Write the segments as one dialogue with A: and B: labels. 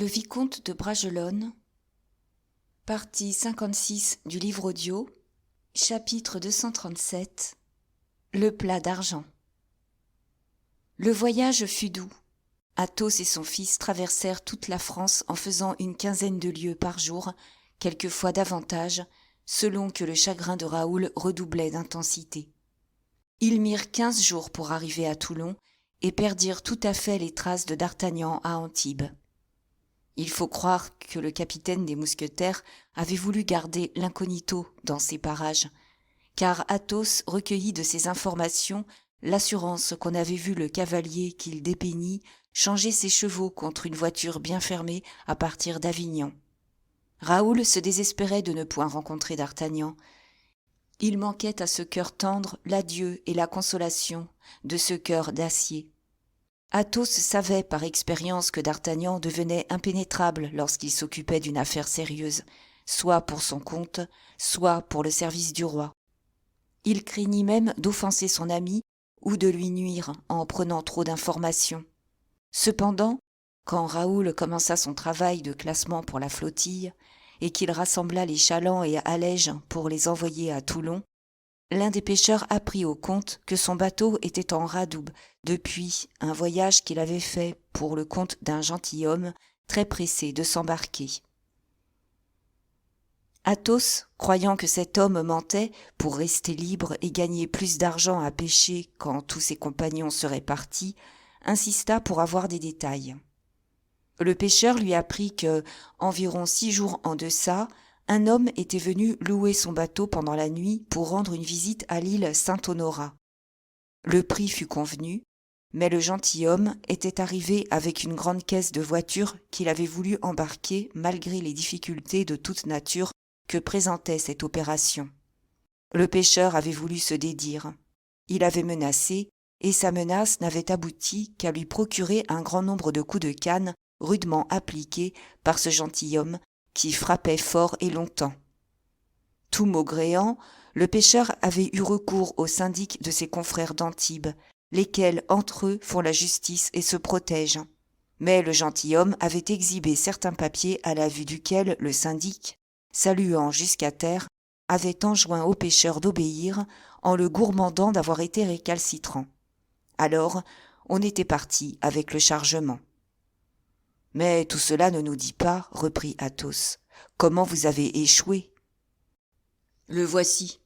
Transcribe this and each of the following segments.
A: Le vicomte de Bragelonne, partie 56 du livre audio, chapitre 237, le plat d'argent. Le voyage fut doux. Athos et son fils traversèrent toute la France en faisant une quinzaine de lieues par jour, quelquefois davantage, selon que le chagrin de Raoul redoublait d'intensité. Ils mirent 15 jours pour arriver à Toulon et perdirent tout à fait les traces de D'Artagnan à Antibes. Il faut croire que le capitaine des mousquetaires avait voulu garder l'incognito dans ces parages, car Athos recueillit de ces informations l'assurance qu'on avait vu le cavalier qu'il dépeignit changer ses chevaux contre une voiture bien fermée à partir d'Avignon. Raoul se désespérait de ne point rencontrer D'Artagnan. Il manquait à ce cœur tendre l'adieu et la consolation de ce cœur d'acier. Athos savait par expérience que D'Artagnan devenait impénétrable lorsqu'il s'occupait d'une affaire sérieuse, soit pour son compte, soit pour le service du roi. Il craignit même d'offenser son ami ou de lui nuire en prenant trop d'informations. Cependant, quand Raoul commença son travail de classement pour la flottille et qu'il rassembla les chalands et allèges pour les envoyer à Toulon, l'un des pêcheurs apprit au comte que son bateau était en radoub depuis un voyage qu'il avait fait pour le compte d'un gentilhomme très pressé de s'embarquer. Athos, croyant que cet homme mentait pour rester libre et gagner plus d'argent à pêcher quand tous ses compagnons seraient partis, insista pour avoir des détails. Le pêcheur lui apprit que, environ 6 jours en deçà, un homme était venu louer son bateau pendant la nuit pour rendre une visite à l'île Saint-Honorat. Le prix fut convenu, mais le gentilhomme était arrivé avec une grande caisse de voitures qu'il avait voulu embarquer malgré les difficultés de toute nature que présentait cette opération. Le pêcheur avait voulu se dédire. Il avait menacé, et sa menace n'avait abouti qu'à lui procurer un grand nombre de coups de canne rudement appliqués par ce gentilhomme qui frappait fort et longtemps. Tout maugréant, le pêcheur avait eu recours au syndic de ses confrères d'Antibes, lesquels entre eux font la justice et se protègent. Mais le gentilhomme avait exhibé certains papiers à la vue duquel le syndic, saluant jusqu'à terre, avait enjoint au pêcheur d'obéir en le gourmandant d'avoir été récalcitrant. Alors, on était parti avec le chargement. « Mais tout cela ne nous dit pas, reprit Athos, comment vous avez échoué. »« Le voici.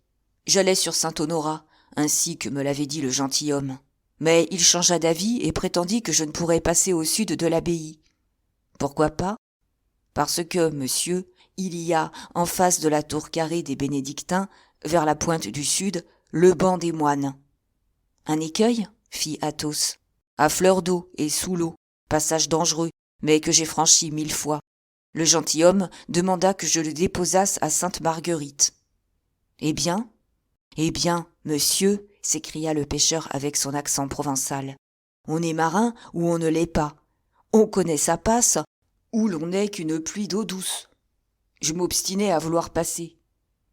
A: J'allais sur Saint-Honorat, ainsi que me l'avait dit le gentilhomme. Mais il changea d'avis et prétendit que je ne pourrais passer au sud de l'abbaye. Pourquoi pas ? Parce que, monsieur, il y a, en face de la tour carrée des bénédictins, vers la pointe du sud, le banc des moines. »« Un écueil ? » fit Athos. « À fleur d'eau et sous l'eau, passage dangereux, mais que j'ai franchi 1000 fois. Le gentilhomme demanda que je le déposasse à Sainte-Marguerite. »« Eh bien, monsieur, s'écria le pêcheur avec son accent provençal, on est marin ou on ne l'est pas. On connaît sa passe, ou l'on n'est qu'une pluie d'eau douce. Je m'obstinai à vouloir passer.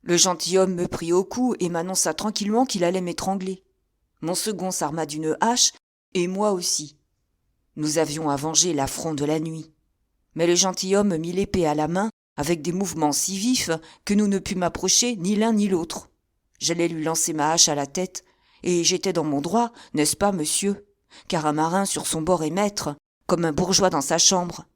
A: Le gentilhomme me prit au cou et m'annonça tranquillement qu'il allait m'étrangler. Mon second s'arma d'une hache, et moi aussi. Nous avions à venger l'affront de la nuit. Mais le gentilhomme mit l'épée à la main, avec des mouvements si vifs que nous ne pûmes approcher ni l'un ni l'autre. J'allais lui lancer ma hache à la tête, et j'étais dans mon droit, n'est-ce pas, monsieur ? Car un marin sur son bord est maître, comme un bourgeois dans sa chambre.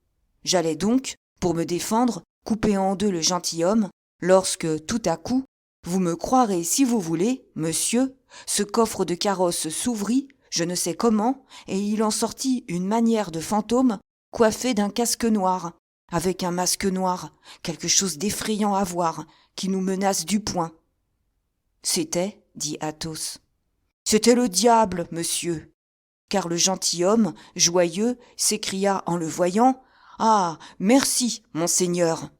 A: J'allais donc, pour me défendre, couper en deux le gentilhomme, lorsque, tout à coup, vous me croirez si vous voulez, monsieur, ce coffre de carrosse s'ouvrit, je ne sais comment, et il en sortit une manière de fantôme coiffé d'un casque noir, avec un masque noir, quelque chose d'effrayant à voir, qui nous menace du poing. « C'était, dit Athos, c'était le diable, monsieur, car le gentilhomme, joyeux, s'écria en le voyant, « Ah, merci, monseigneur !»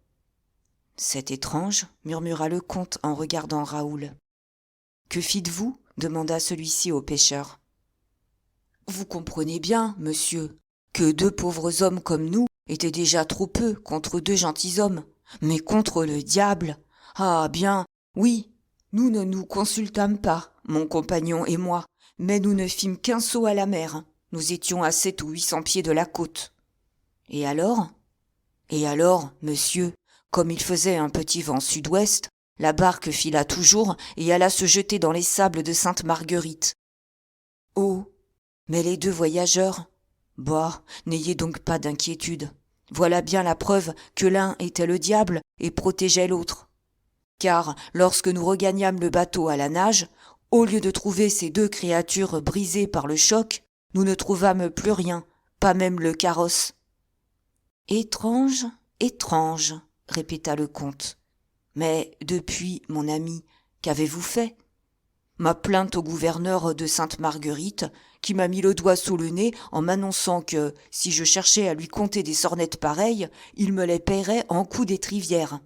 A: C'est étrange, murmura le comte en regardant Raoul. « Que fîtes-vous ? demanda celui-ci au pêcheur. Vous comprenez bien, monsieur, que 2 pauvres hommes comme nous étaient déjà trop peu contre 2 gentilshommes, mais contre le diable. Ah bien, oui, nous ne nous consultâmes pas, mon compagnon et moi, mais nous ne fîmes qu'un saut à la mer. Nous étions à 700 ou 800 pieds de la côte. Et alors ? Et alors, monsieur, comme il faisait un petit vent sud-ouest, la barque fila toujours et alla se jeter dans les sables de Sainte-Marguerite. Oh, mais les deux voyageurs? Bah, n'ayez donc pas d'inquiétude. Voilà bien la preuve que l'un était le diable et protégeait l'autre. Car lorsque nous regagnâmes le bateau à la nage, au lieu de trouver ces deux créatures brisées par le choc, nous ne trouvâmes plus rien, pas même le carrosse. Étrange, étrange, répéta le comte. Mais depuis, mon ami, qu'avez-vous fait? Ma plainte au gouverneur de Sainte-Marguerite, qui m'a mis le doigt sous le nez en m'annonçant que, si je cherchais à lui conter des sornettes pareilles, il me les paierait en coups d'étrivière.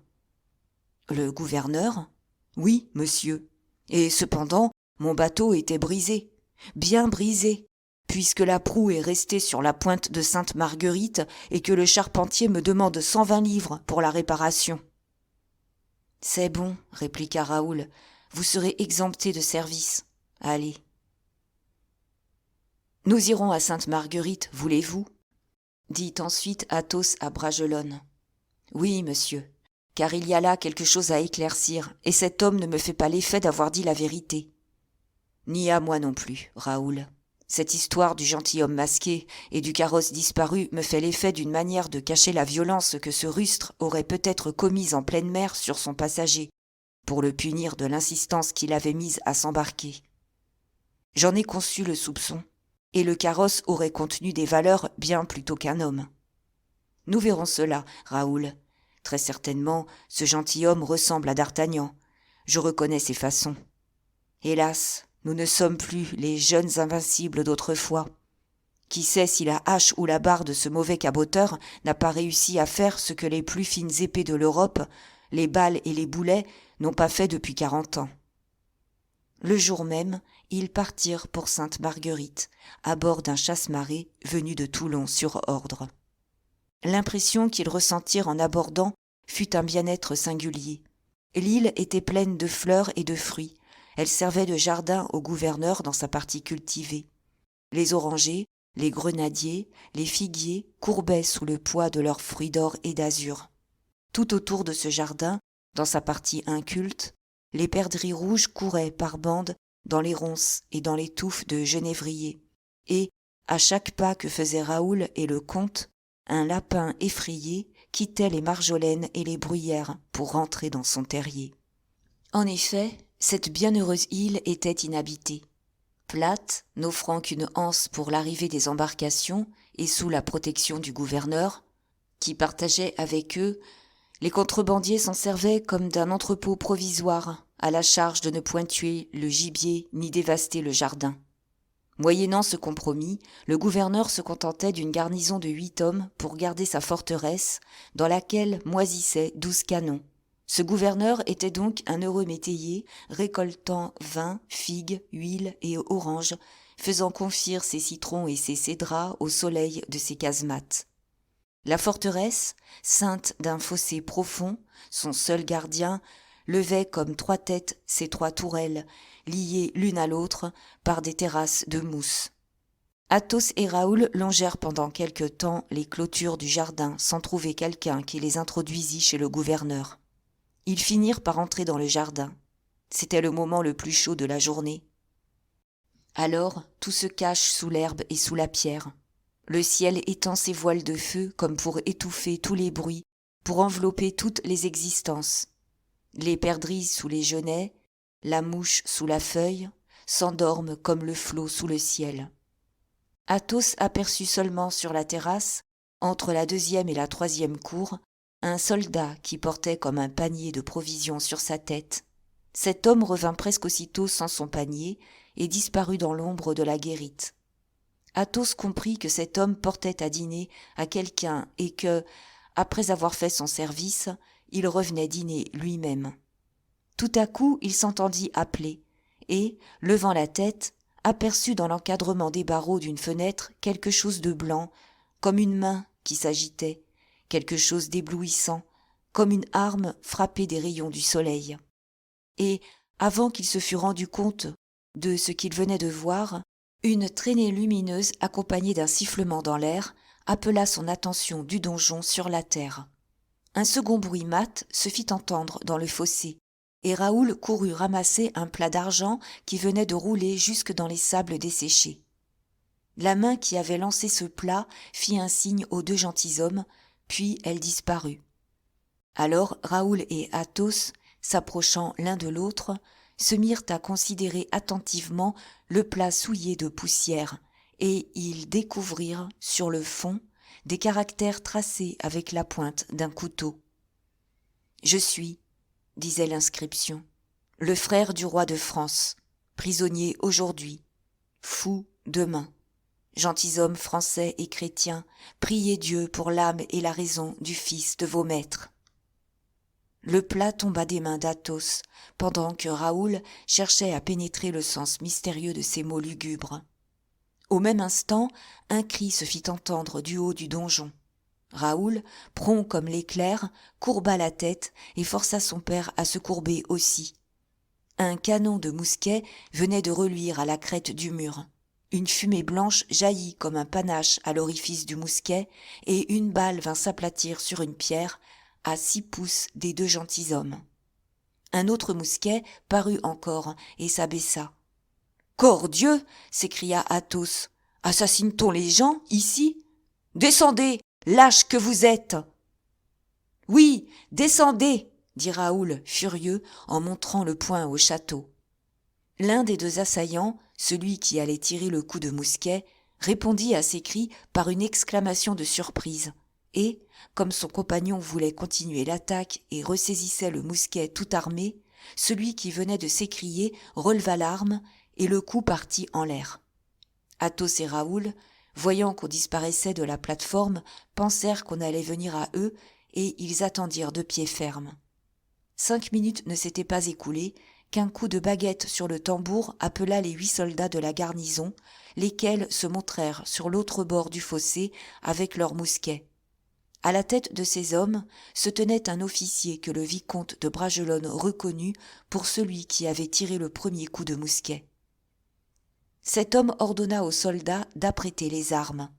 A: Le gouverneur? Oui, monsieur. Et cependant, mon bateau était brisé, bien brisé, puisque la proue est restée sur la pointe de Sainte-Marguerite et que le charpentier me demande 120 livres pour la réparation. C'est bon, répliqua Raoul, vous serez exempté de service. Allez. Nous irons à Sainte-Marguerite, voulez-vous? Dit ensuite Athos à Bragelonne. Oui, monsieur, car il y a là quelque chose à éclaircir, et cet homme ne me fait pas l'effet d'avoir dit la vérité. Ni à moi non plus, Raoul. Cette histoire du gentilhomme masqué et du carrosse disparu me fait l'effet d'une manière de cacher la violence que ce rustre aurait peut-être commise en pleine mer sur son passager, pour le punir de l'insistance qu'il avait mise à s'embarquer. J'en ai conçu le soupçon, et le carrosse aurait contenu des valeurs bien plutôt qu'un homme. Nous verrons cela, Raoul. Très certainement, ce gentilhomme ressemble à D'Artagnan. Je reconnais ses façons. Hélas, nous ne sommes plus les jeunes invincibles d'autrefois. Qui sait si la hache ou la barre de ce mauvais caboteur n'a pas réussi à faire ce que les plus fines épées de l'Europe, les balles et les boulets, n'ont pas fait depuis 40 ans. Le jour même, ils partirent pour Sainte-Marguerite, à bord d'un chasse-marée venu de Toulon sur ordre. L'impression qu'ils ressentirent en abordant fut un bien-être singulier. L'île était pleine de fleurs et de fruits. Elle servait de jardin au gouverneur dans sa partie cultivée. Les orangers, les grenadiers, les figuiers courbaient sous le poids de leurs fruits d'or et d'azur. Tout autour de ce jardin, dans sa partie inculte, les perdrix rouges couraient par bandes dans les ronces et dans les touffes de genévrier. Et, à chaque pas que faisaient Raoul et le comte, un lapin effrayé quittait les marjolaines et les bruyères pour rentrer dans son terrier. En effet, cette bienheureuse île était inhabitée. Plate, n'offrant qu'une anse pour l'arrivée des embarcations et sous la protection du gouverneur, qui partageait avec eux, les contrebandiers s'en servaient comme d'un entrepôt provisoire, à la charge de ne point tuer le gibier ni dévaster le jardin. Moyennant ce compromis, le gouverneur se contentait d'une garnison de 8 hommes pour garder sa forteresse, dans laquelle moisissaient 12 canons. Ce gouverneur était donc un heureux métayer, récoltant vin, figues, huile et oranges, faisant confire ses citrons et ses cédrats au soleil de ses casemates. La forteresse, ceinte d'un fossé profond, son seul gardien, levait comme 3 têtes ses 3 tourelles, liées l'une à l'autre par des terrasses de mousse. Athos et Raoul longèrent pendant quelque temps les clôtures du jardin sans trouver quelqu'un qui les introduisît chez le gouverneur. Ils finirent par entrer dans le jardin. C'était le moment le plus chaud de la journée. Alors, tout se cache sous l'herbe et sous la pierre. Le ciel étend ses voiles de feu comme pour étouffer tous les bruits, pour envelopper toutes les existences. Les perdrix sous les genêts, la mouche sous la feuille, s'endorment comme le flot sous le ciel. Athos aperçut seulement sur la terrasse, entre la 2e et la 3e cour, un soldat qui portait comme un panier de provisions sur sa tête. Cet homme revint presque aussitôt sans son panier et disparut dans l'ombre de la guérite. Athos comprit que cet homme portait à dîner à quelqu'un et que, après avoir fait son service, il revenait dîner lui-même. Tout à coup, il s'entendit appeler et, levant la tête, aperçut dans l'encadrement des barreaux d'une fenêtre quelque chose de blanc, comme une main qui s'agitait, quelque chose d'éblouissant, comme une arme frappée des rayons du soleil. Et, avant qu'il se fût rendu compte de ce qu'il venait de voir, une traînée lumineuse accompagnée d'un sifflement dans l'air appela son attention du donjon sur la terre. Un second bruit mat se fit entendre dans le fossé, et Raoul courut ramasser un plat d'argent qui venait de rouler jusque dans les sables desséchés. La main qui avait lancé ce plat fit un signe aux deux gentilshommes, puis elle disparut. Alors Raoul et Athos, s'approchant l'un de l'autre, se mirent à considérer attentivement le plat souillé de poussière, et ils découvrirent, sur le fond, des caractères tracés avec la pointe d'un couteau. « Je suis, disait l'inscription, le frère du roi de France, prisonnier aujourd'hui, fou demain. Gentilshommes français et chrétiens, priez Dieu pour l'âme et la raison du fils de vos maîtres. » Le plat tomba des mains d'Athos, pendant que Raoul cherchait à pénétrer le sens mystérieux de ces mots lugubres. Au même instant, un cri se fit entendre du haut du donjon. Raoul, prompt comme l'éclair, courba la tête et força son père à se courber aussi. Un canon de mousquet venait de reluire à la crête du mur. Une fumée blanche jaillit comme un panache à l'orifice du mousquet, et une balle vint s'aplatir sur une pierre, à 6 pouces des deux gentilshommes. Un autre mousquet parut encore et s'abaissa. « Cordieu !» s'écria Athos. « Assassine-t-on les gens, ici ? Descendez, lâches que vous êtes !»« Oui, descendez !» dit Raoul, furieux, en montrant le poing au château. L'un des deux assaillants, celui qui allait tirer le coup de mousquet, répondit à ces cris par une exclamation de surprise, et, comme son compagnon voulait continuer l'attaque et ressaisissait le mousquet tout armé, celui qui venait de s'écrier releva l'arme et le coup partit en l'air. Athos et Raoul, voyant qu'on disparaissait de la plate-forme, pensèrent qu'on allait venir à eux et ils attendirent de pied ferme. 5 minutes ne s'étaient pas écoulées qu'un coup de baguette sur le tambour appela les 8 soldats de la garnison, lesquels se montrèrent sur l'autre bord du fossé avec leurs mousquets. À la tête de ces hommes se tenait un officier que le vicomte de Bragelonne reconnut pour celui qui avait tiré le premier coup de mousquet. Cet homme ordonna aux soldats d'apprêter les armes.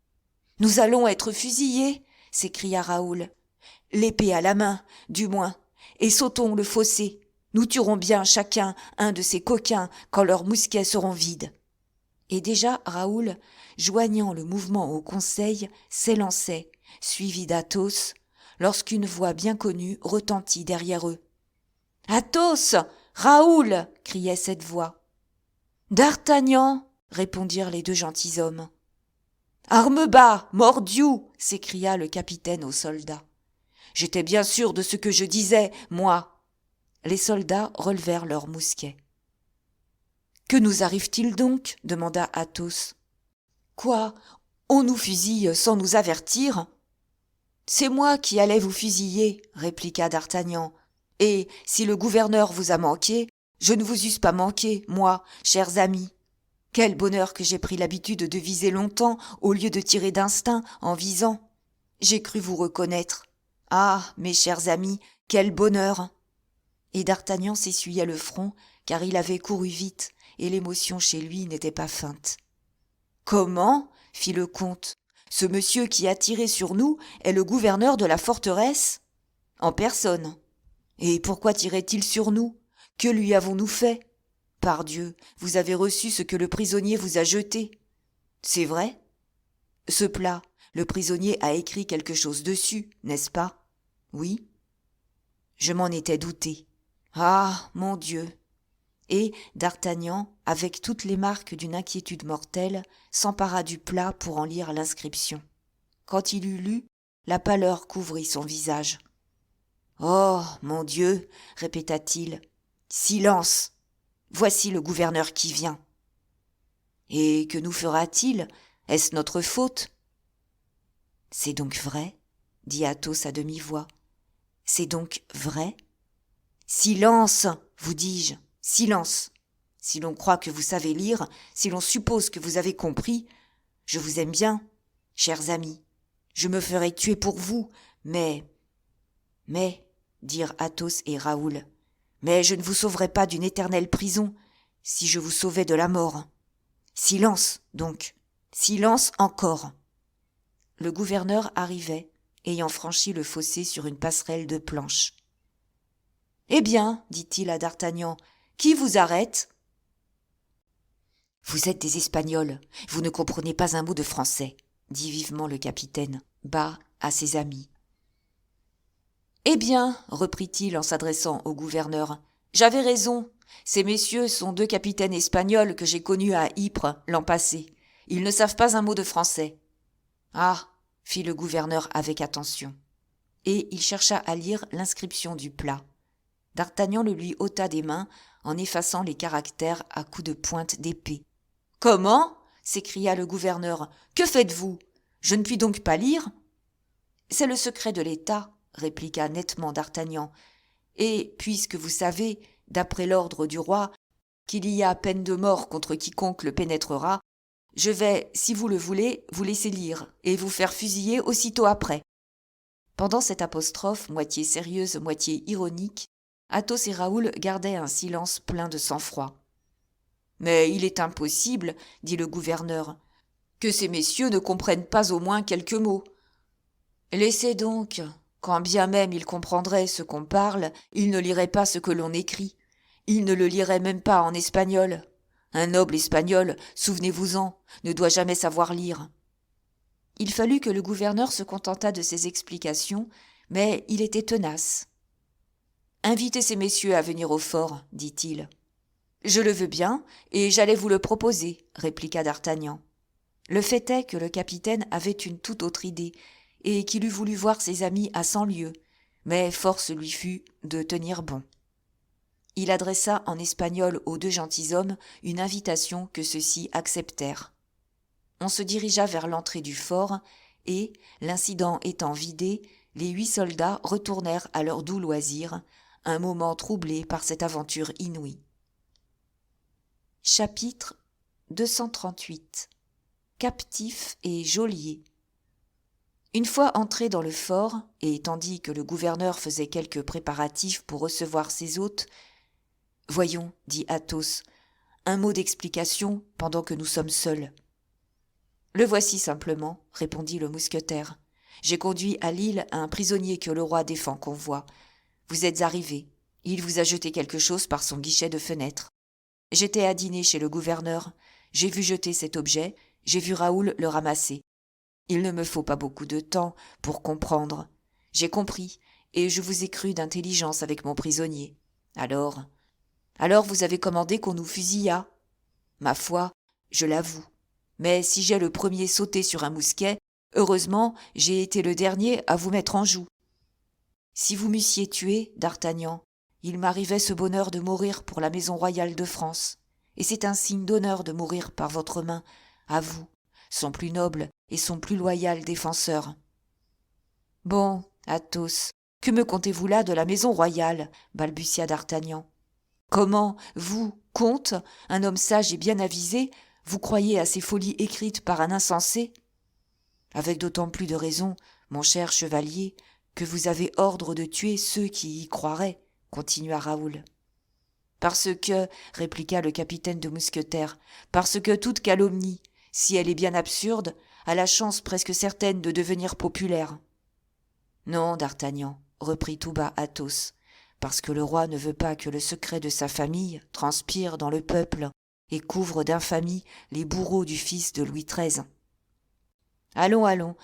A: « Nous allons être fusillés !» s'écria Raoul. « L'épée à la main, du moins, et sautons le fossé. Nous tuerons bien chacun un de ces coquins quand leurs mousquets seront vides. » Et déjà Raoul, joignant le mouvement au conseil, s'élançait, suivi d'Athos, lorsqu'une voix bien connue retentit derrière eux. « Athos ! Raoul !» criait cette voix. « D'Artagnan !» répondirent les deux gentilshommes. « Armes bas, mordiou !» s'écria le capitaine aux soldats. « J'étais bien sûr de ce que je disais, moi !» Les soldats relevèrent leurs mousquets. « Que nous arrive-t-il donc ?» demanda Athos. « Quoi ? On nous fusille sans nous avertir ?»« C'est moi qui allais vous fusiller, » répliqua d'Artagnan. « Et si le gouverneur vous a manqué, je ne vous eusse pas manqué, moi, chers amis. Quel bonheur que j'ai pris l'habitude de viser longtemps au lieu de tirer d'instinct en visant. J'ai cru vous reconnaître. Ah, mes chers amis, quel bonheur !» Et d'Artagnan s'essuyait le front, car il avait couru vite, et l'émotion chez lui n'était pas feinte. « Comment ?» fit le comte. « Ce monsieur qui a tiré sur nous est le gouverneur de la forteresse ? En personne. Et pourquoi tirait-il sur nous ? Que lui avons-nous fait ? Pardieu, vous avez reçu ce que le prisonnier vous a jeté. C'est vrai ? Ce plat, le prisonnier a écrit quelque chose dessus, n'est-ce pas ? Oui ? Je m'en étais douté. Ah, mon Dieu ! Et d'Artagnan, avec toutes les marques d'une inquiétude mortelle, s'empara du plat pour en lire l'inscription. Quand il eut lu, la pâleur couvrit son visage. « Oh, mon Dieu !» répéta-t-il. « Silence ! Voici le gouverneur qui vient. »« Et que nous fera-t-il ? Est-ce notre faute ?»« C'est donc vrai ?» dit Athos à demi-voix. « C'est donc vrai ? » « Silence, vous dis-je, silence. Si l'on croit que vous savez lire, si l'on suppose que vous avez compris, je vous aime bien, chers amis. Je me ferai tuer pour vous, mais, dirent Athos et Raoul, mais je ne vous sauverai pas d'une éternelle prison, si je vous sauvais de la mort. Silence, donc, silence encore. Le gouverneur arrivait, ayant franchi le fossé sur une passerelle de planches. « Eh bien, dit-il à d'Artagnan, qui vous arrête ?»« Vous êtes des Espagnols, vous ne comprenez pas un mot de français, » dit vivement le capitaine, bas à ses amis. « Eh bien, reprit-il en s'adressant au gouverneur, j'avais raison, ces messieurs sont 2 capitaines espagnols que j'ai connus à Ypres l'an passé. Ils ne savent pas un mot de français. »« Ah !» fit le gouverneur avec attention. Et il chercha à lire l'inscription du plat. D'Artagnan le lui ôta des mains en effaçant les caractères à coups de pointe d'épée. « Comment ?» s'écria le gouverneur. « Que faites-vous ? Je ne puis donc pas lire ?»« C'est le secret de l'État, » répliqua nettement d'Artagnan. « Et puisque vous savez, d'après l'ordre du roi, qu'il y a peine de mort contre quiconque le pénétrera, je vais, si vous le voulez, vous laisser lire et vous faire fusiller aussitôt après. » Pendant cette apostrophe, moitié sérieuse, moitié ironique, Athos et Raoul gardaient un silence plein de sang-froid. « Mais il est impossible, dit le gouverneur, que ces messieurs ne comprennent pas au moins quelques mots. »« Laissez donc, quand bien même ils comprendraient ce qu'on parle, ils ne liraient pas ce que l'on écrit. Ils ne le liraient même pas en espagnol. Un noble espagnol, souvenez-vous-en, ne doit jamais savoir lire. » Il fallut que le gouverneur se contentât de ces explications, mais il était tenace. « Invitez ces messieurs à venir au fort, dit-il. »« Je le veux bien, et j'allais vous le proposer, » répliqua d'Artagnan. Le fait est que le capitaine avait une toute autre idée, et qu'il eût voulu voir ses amis à 100 lieues, mais force lui fut de tenir bon. Il adressa en espagnol aux 2 gentilshommes une invitation que ceux-ci acceptèrent. On se dirigea vers l'entrée du fort, et, l'incident étant vidé, les 8 soldats retournèrent à leur doux loisir, un moment troublé par cette aventure inouïe. Chapitre 238. Captifs et geôliers. Une fois entrés dans le fort, et tandis que le gouverneur faisait quelques préparatifs pour recevoir ses hôtes, « Voyons, dit Athos, un mot d'explication pendant que nous sommes seuls. »« Le voici simplement, répondit le mousquetaire. J'ai conduit à Lille un prisonnier que le roi défend convoi. Vous êtes arrivés. Il vous a jeté quelque chose par son guichet de fenêtre. J'étais à dîner chez le gouverneur. J'ai vu jeter cet objet. J'ai vu Raoul le ramasser. Il ne me faut pas beaucoup de temps pour comprendre. J'ai compris, et je vous ai cru d'intelligence avec mon prisonnier. Alors vous avez commandé qu'on nous fusillât. Ma foi, je l'avoue. Mais si j'ai le premier sauté sur un mousquet, heureusement, j'ai été le dernier à vous mettre en joue. Si vous m'eussiez tué, d'Artagnan, il m'arrivait ce bonheur de mourir pour la maison royale de France, et c'est un signe d'honneur de mourir par votre main, à vous, son plus noble et son plus loyal défenseur. Bon, Athos, que me contez-vous là de la maison royale, balbutia d'Artagnan. Comment, vous, comte, un homme sage et bien avisé, vous croyez à ces folies écrites par un insensé? Avec d'autant plus de raison, mon cher chevalier, que vous avez ordre de tuer ceux qui y croiraient, continua Raoul. Parce que, répliqua le capitaine de mousquetaires, parce que toute calomnie, si elle est bien absurde, a la chance presque certaine de devenir populaire. Non, d'Artagnan, reprit tout bas Athos, parce que le roi ne veut pas que le secret de sa famille transpire dans le peuple et couvre d'infamie les bourreaux du fils de Louis XIII. Allons,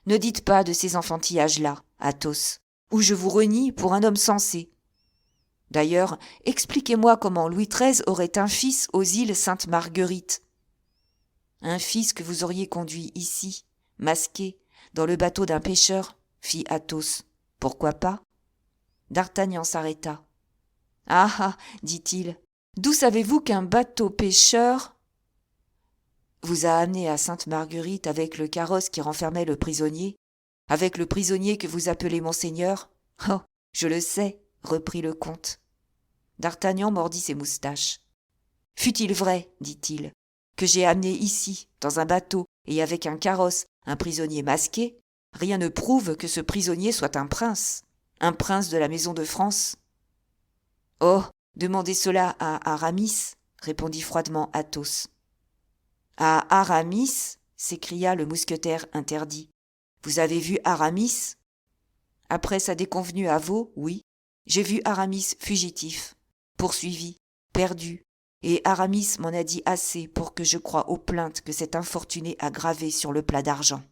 A: ne dites pas de ces enfantillages-là, Athos, ou je vous renie pour un homme sensé. D'ailleurs, expliquez-moi comment Louis XIII aurait un fils aux îles Sainte-Marguerite. Un fils que vous auriez conduit ici, masqué, dans le bateau d'un pêcheur, fit Athos. Pourquoi pas? D'Artagnan s'arrêta. Ah, dit-il, d'où savez-vous qu'un bateau pêcheur vous a amené à Sainte-Marguerite avec le carrosse qui renfermait le prisonnier, avec le prisonnier que vous appelez monseigneur? Oh, je le sais, reprit le comte. D'Artagnan mordit ses moustaches. Fût-il vrai, dit-il, que j'ai amené ici, dans un bateau et avec un carrosse, un prisonnier masqué, rien ne prouve que ce prisonnier soit un prince de la maison de France. Oh, demandez cela à Aramis, répondit froidement Athos. À Aramis, s'écria le mousquetaire interdit. Vous avez vu Aramis, Après sa déconvenue à Vaux, oui, j'ai vu Aramis fugitif, poursuivi, perdu, et Aramis m'en a dit assez pour que je croie aux plaintes que cet infortuné a gravées sur le plat d'argent. »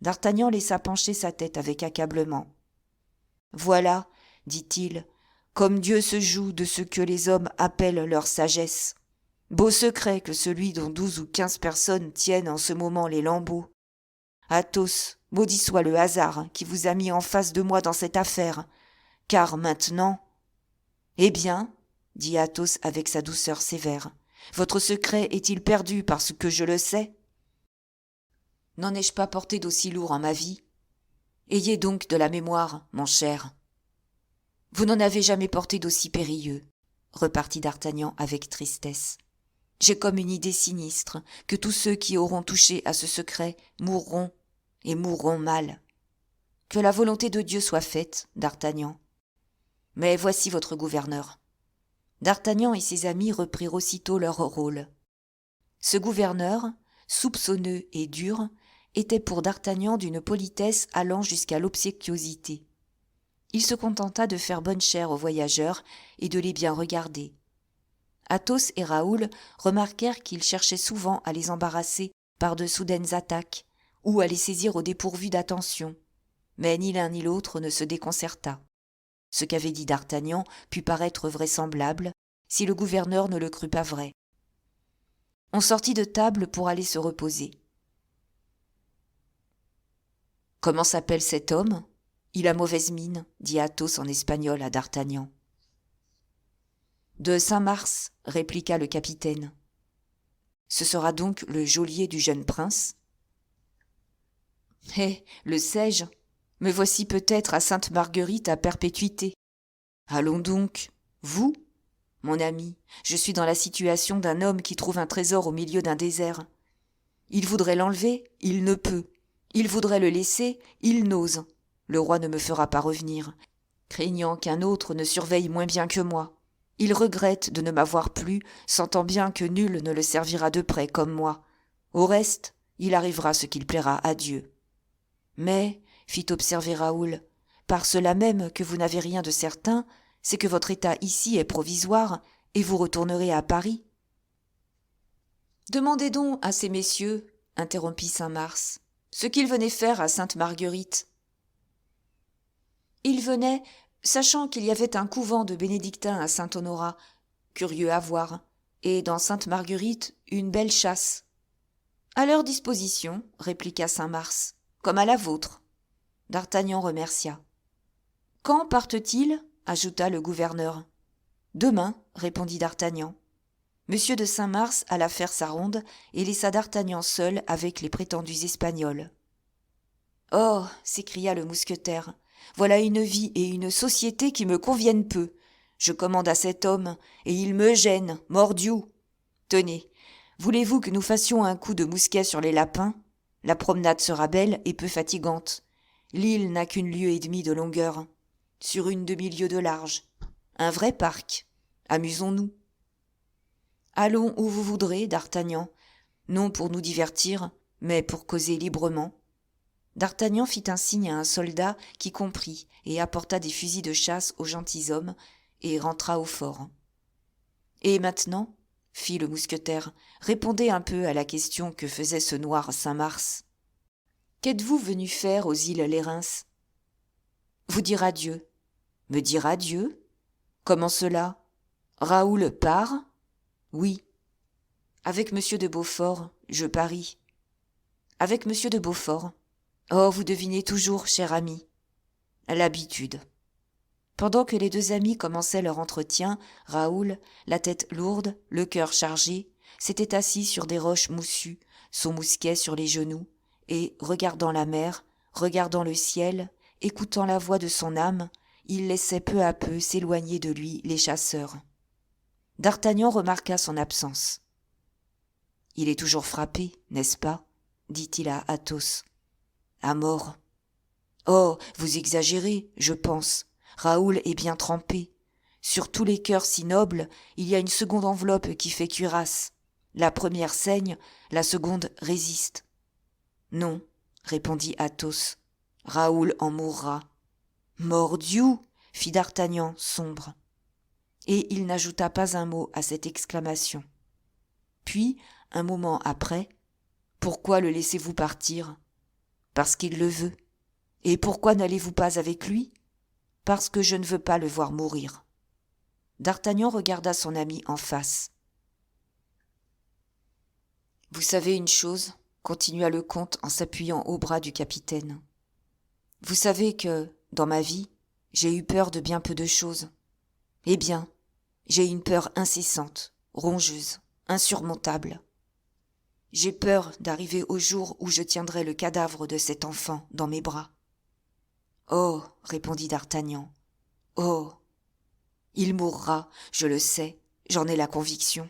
A: D'Artagnan laissa pencher sa tête avec accablement. « Voilà, dit-il, comme Dieu se joue de ce que les hommes appellent leur sagesse. Beau secret que celui dont 12 ou 15 personnes tiennent en ce moment les lambeaux. Athos, maudit soit le hasard qui vous a mis en face de moi dans cette affaire, car maintenant... » « Eh bien, dit Athos avec sa douceur sévère, votre secret est-il perdu parce que je le sais ? N'en ai-je pas porté d'aussi lourd en ma vie ? Ayez donc de la mémoire, mon cher. Vous n'en avez jamais porté d'aussi périlleux, repartit d'Artagnan avec tristesse. J'ai comme une idée sinistre que tous ceux qui auront touché à ce secret mourront, et mourront mal. Que la volonté de Dieu soit faite, d'Artagnan. Mais voici votre gouverneur. » D'Artagnan et ses amis reprirent aussitôt leur rôle. Ce gouverneur, soupçonneux et dur, était pour d'Artagnan d'une politesse allant jusqu'à l'obséquiosité. Il se contenta de faire bonne chère aux voyageurs et de les bien regarder. Athos et Raoul remarquèrent qu'il cherchait souvent à les embarrasser par de soudaines attaques ou à les saisir au dépourvu d'attention, mais ni l'un ni l'autre ne se déconcerta. Ce qu'avait dit d'Artagnan put paraître vraisemblable, si le gouverneur ne le crut pas vrai. On sortit de table pour aller se reposer. « Comment s'appelle cet homme ? Il a mauvaise mine, dit Athos en espagnol à d'Artagnan. « De Saint-Mars, répliqua le capitaine. Ce sera donc le geôlier du jeune prince ? Eh, le sais-je ? Me voici peut-être à Sainte-Marguerite à perpétuité. Allons donc, vous ? Mon ami, je suis dans la situation d'un homme qui trouve un trésor au milieu d'un désert. Il voudrait l'enlever, il ne peut. Il voudrait le laisser, il n'ose. Le roi ne me fera pas revenir, craignant qu'un autre ne surveille moins bien que moi. Il regrette de ne m'avoir plus, sentant bien que nul ne le servira de près comme moi. Au reste, il arrivera ce qu'il plaira à Dieu. Mais, fit observer Raoul, par cela même que vous n'avez rien de certain, c'est que votre état ici est provisoire et vous retournerez à Paris. Demandez donc à ces messieurs, interrompit Saint-Mars, ce qu'ils venaient faire à Sainte-Marguerite. Ils venaient, sachant qu'il y avait un couvent de bénédictins à Saint-Honorat, curieux à voir, et dans Sainte-Marguerite une belle chasse. À leur disposition, répliqua Saint-Mars, comme à la vôtre. D'Artagnan remercia. Quand partent-ils ? Ajouta le gouverneur. Demain, répondit d'Artagnan. Monsieur de Saint-Mars alla faire sa ronde et laissa d'Artagnan seul avec les prétendus Espagnols. « Oh !» s'écria le mousquetaire, « voilà une vie et une société qui me conviennent peu. Je commande à cet homme, et il me gêne, mordiou. Tenez, voulez-vous que nous fassions un coup de mousquet sur les lapins ? La promenade sera belle et peu fatigante. L'île n'a qu'une lieue et demie de longueur, sur une demi-lieue de large. Un vrai parc. Amusons-nous. » « Allons où vous voudrez, d'Artagnan, non pour nous divertir, mais pour causer librement. » D'Artagnan fit un signe à un soldat qui comprit et apporta des fusils de chasse aux gentilshommes et rentra au fort. « Et maintenant, fit le mousquetaire, répondez un peu à la question que faisait ce noir Saint-Mars. Qu'êtes-vous venu faire aux îles Lérins ? Vous dire adieu. Me dire adieu ? Comment cela ? Raoul part ? Oui. Avec monsieur de Beaufort, je parie. Avec monsieur de Beaufort. Oh, vous devinez toujours, cher ami. L'habitude. Pendant que les deux amis commençaient leur entretien, Raoul, la tête lourde, le cœur chargé, s'était assis sur des roches moussues, son mousquet sur les genoux, et, regardant la mer, regardant le ciel, écoutant la voix de son âme, il laissait peu à peu s'éloigner de lui les chasseurs. D'Artagnan remarqua son absence. « Il est toujours frappé, n'est-ce pas ? Dit-il à Athos. « À mort. »« Oh, vous exagérez, je pense. Raoul est bien trempé. Sur tous les cœurs si nobles, il y a une seconde enveloppe qui fait cuirasse. La première saigne, la seconde résiste. »« Non, répondit Athos. Raoul en mourra. Mordiou, fit D'Artagnan sombre. Et il n'ajouta pas un mot à cette exclamation. Puis, un moment après, pourquoi le laissez-vous partir ? Parce qu'il le veut. Et pourquoi n'allez-vous pas avec lui ? Parce que je ne veux pas le voir mourir. D'Artagnan regarda son ami en face. Vous savez une chose, continua le comte en s'appuyant au bras du capitaine. Vous savez que, dans ma vie, j'ai eu peur de bien peu de choses. Eh bien, j'ai une peur incessante, rongeuse, insurmontable. J'ai peur d'arriver au jour où je tiendrai le cadavre de cet enfant dans mes bras. Oh, répondit D'Artagnan, oh, il mourra, je le sais, j'en ai la conviction.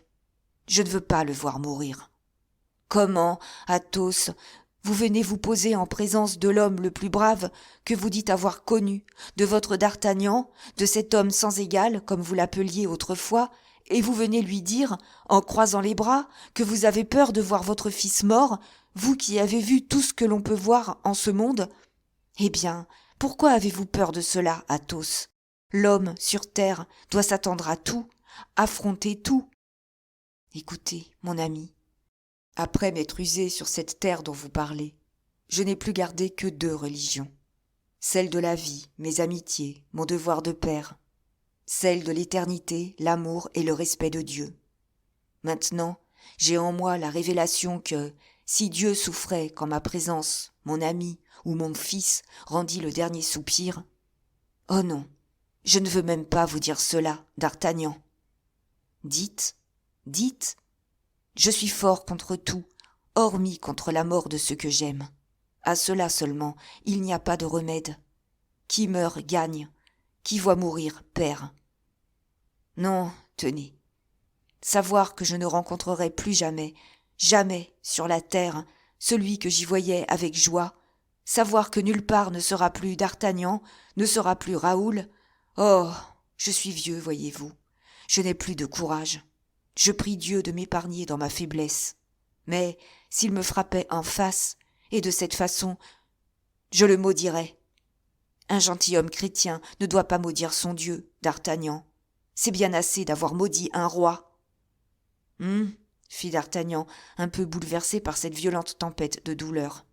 A: Je ne veux pas le voir mourir. Comment, Athos, vous venez vous poser en présence de l'homme le plus brave que vous dites avoir connu, de votre D'Artagnan, de cet homme sans égal, comme vous l'appeliez autrefois, et vous venez lui dire, en croisant les bras, que vous avez peur de voir votre fils mort, vous qui avez vu tout ce que l'on peut voir en ce monde ? Eh bien, pourquoi avez-vous peur de cela, Athos ? L'homme, sur terre, doit s'attendre à tout, affronter tout. Écoutez, mon ami, après m'être usé sur cette terre dont vous parlez, je n'ai plus gardé que 2 religions. Celle de la vie, mes amitiés, mon devoir de père. Celle de l'éternité, l'amour et le respect de Dieu. Maintenant, j'ai en moi la révélation que, si Dieu souffrait qu'en ma présence, mon ami ou mon fils rendit le dernier soupir, oh non, je ne veux même pas vous dire cela, D'Artagnan. Dites, dites, je suis fort contre tout, hormis contre la mort de ceux que j'aime. À cela seulement, il n'y a pas de remède. Qui meurt gagne, qui voit mourir perd. Non, tenez, savoir que je ne rencontrerai plus jamais, jamais sur la terre, celui que j'y voyais avec joie, savoir que nulle part ne sera plus D'Artagnan, ne sera plus Raoul. Oh, je suis vieux, voyez-vous, je n'ai plus de courage. Je prie Dieu de m'épargner dans ma faiblesse. Mais s'il me frappait en face, et de cette façon, je le maudirais. Un gentilhomme chrétien ne doit pas maudire son Dieu, D'Artagnan. C'est bien assez d'avoir maudit un roi. Fit D'Artagnan, un peu bouleversé par cette violente tempête de douleur.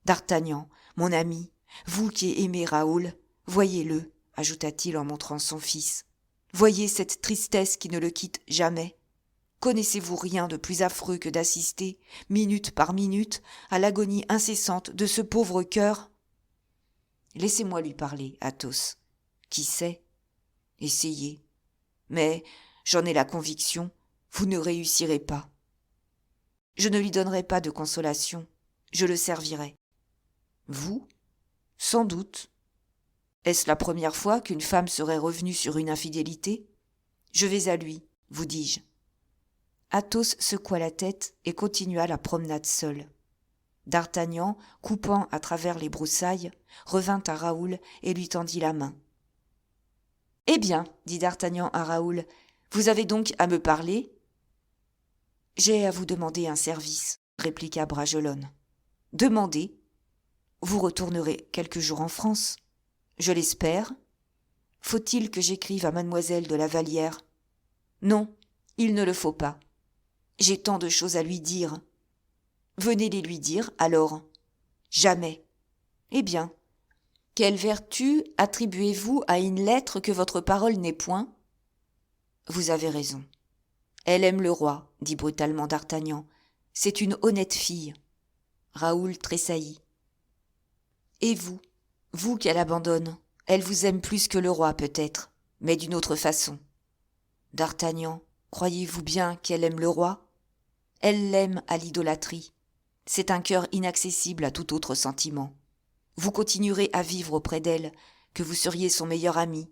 A: D'Artagnan, mon ami, vous qui aimez Raoul, voyez-le, ajouta-t-il en montrant son fils. Voyez cette tristesse qui ne le quitte jamais. Connaissez-vous rien de plus affreux que d'assister, minute par minute, à l'agonie incessante de ce pauvre cœur ? Laissez-moi lui parler, Athos. Qui sait ? Essayez. Mais, j'en ai la conviction, vous ne réussirez pas. Je ne lui donnerai pas de consolation, je le servirai. Vous ? Sans doute. Est-ce la première fois qu'une femme serait revenue sur une infidélité ? Je vais à lui, vous dis-je. Athos secoua la tête et continua la promenade seul. D'Artagnan, coupant à travers les broussailles, revint à Raoul et lui tendit la main. « Eh bien, dit D'Artagnan à Raoul, vous avez donc à me parler ?»« J'ai à vous demander un service, » répliqua Bragelonne. « Demandez. Vous retournerez quelques jours en France. Je l'espère. Faut-il que j'écrive à mademoiselle de la Vallière ? Non, il ne le faut pas. J'ai tant de choses à lui dire. Venez les lui dire, alors. Jamais. Eh bien, quelle vertu attribuez-vous à une lettre que votre parole n'est point ? Vous avez raison. Elle aime le roi, dit brutalement D'Artagnan. C'est une honnête fille. Raoul tressaillit. Et vous, vous qu'elle abandonne, elle vous aime plus que le roi peut-être, mais d'une autre façon. D'Artagnan, croyez-vous bien qu'elle aime le roi ? Elle l'aime à l'idolâtrie. C'est un cœur inaccessible à tout autre sentiment. Vous continuerez à vivre auprès d'elle, que vous seriez son meilleur ami.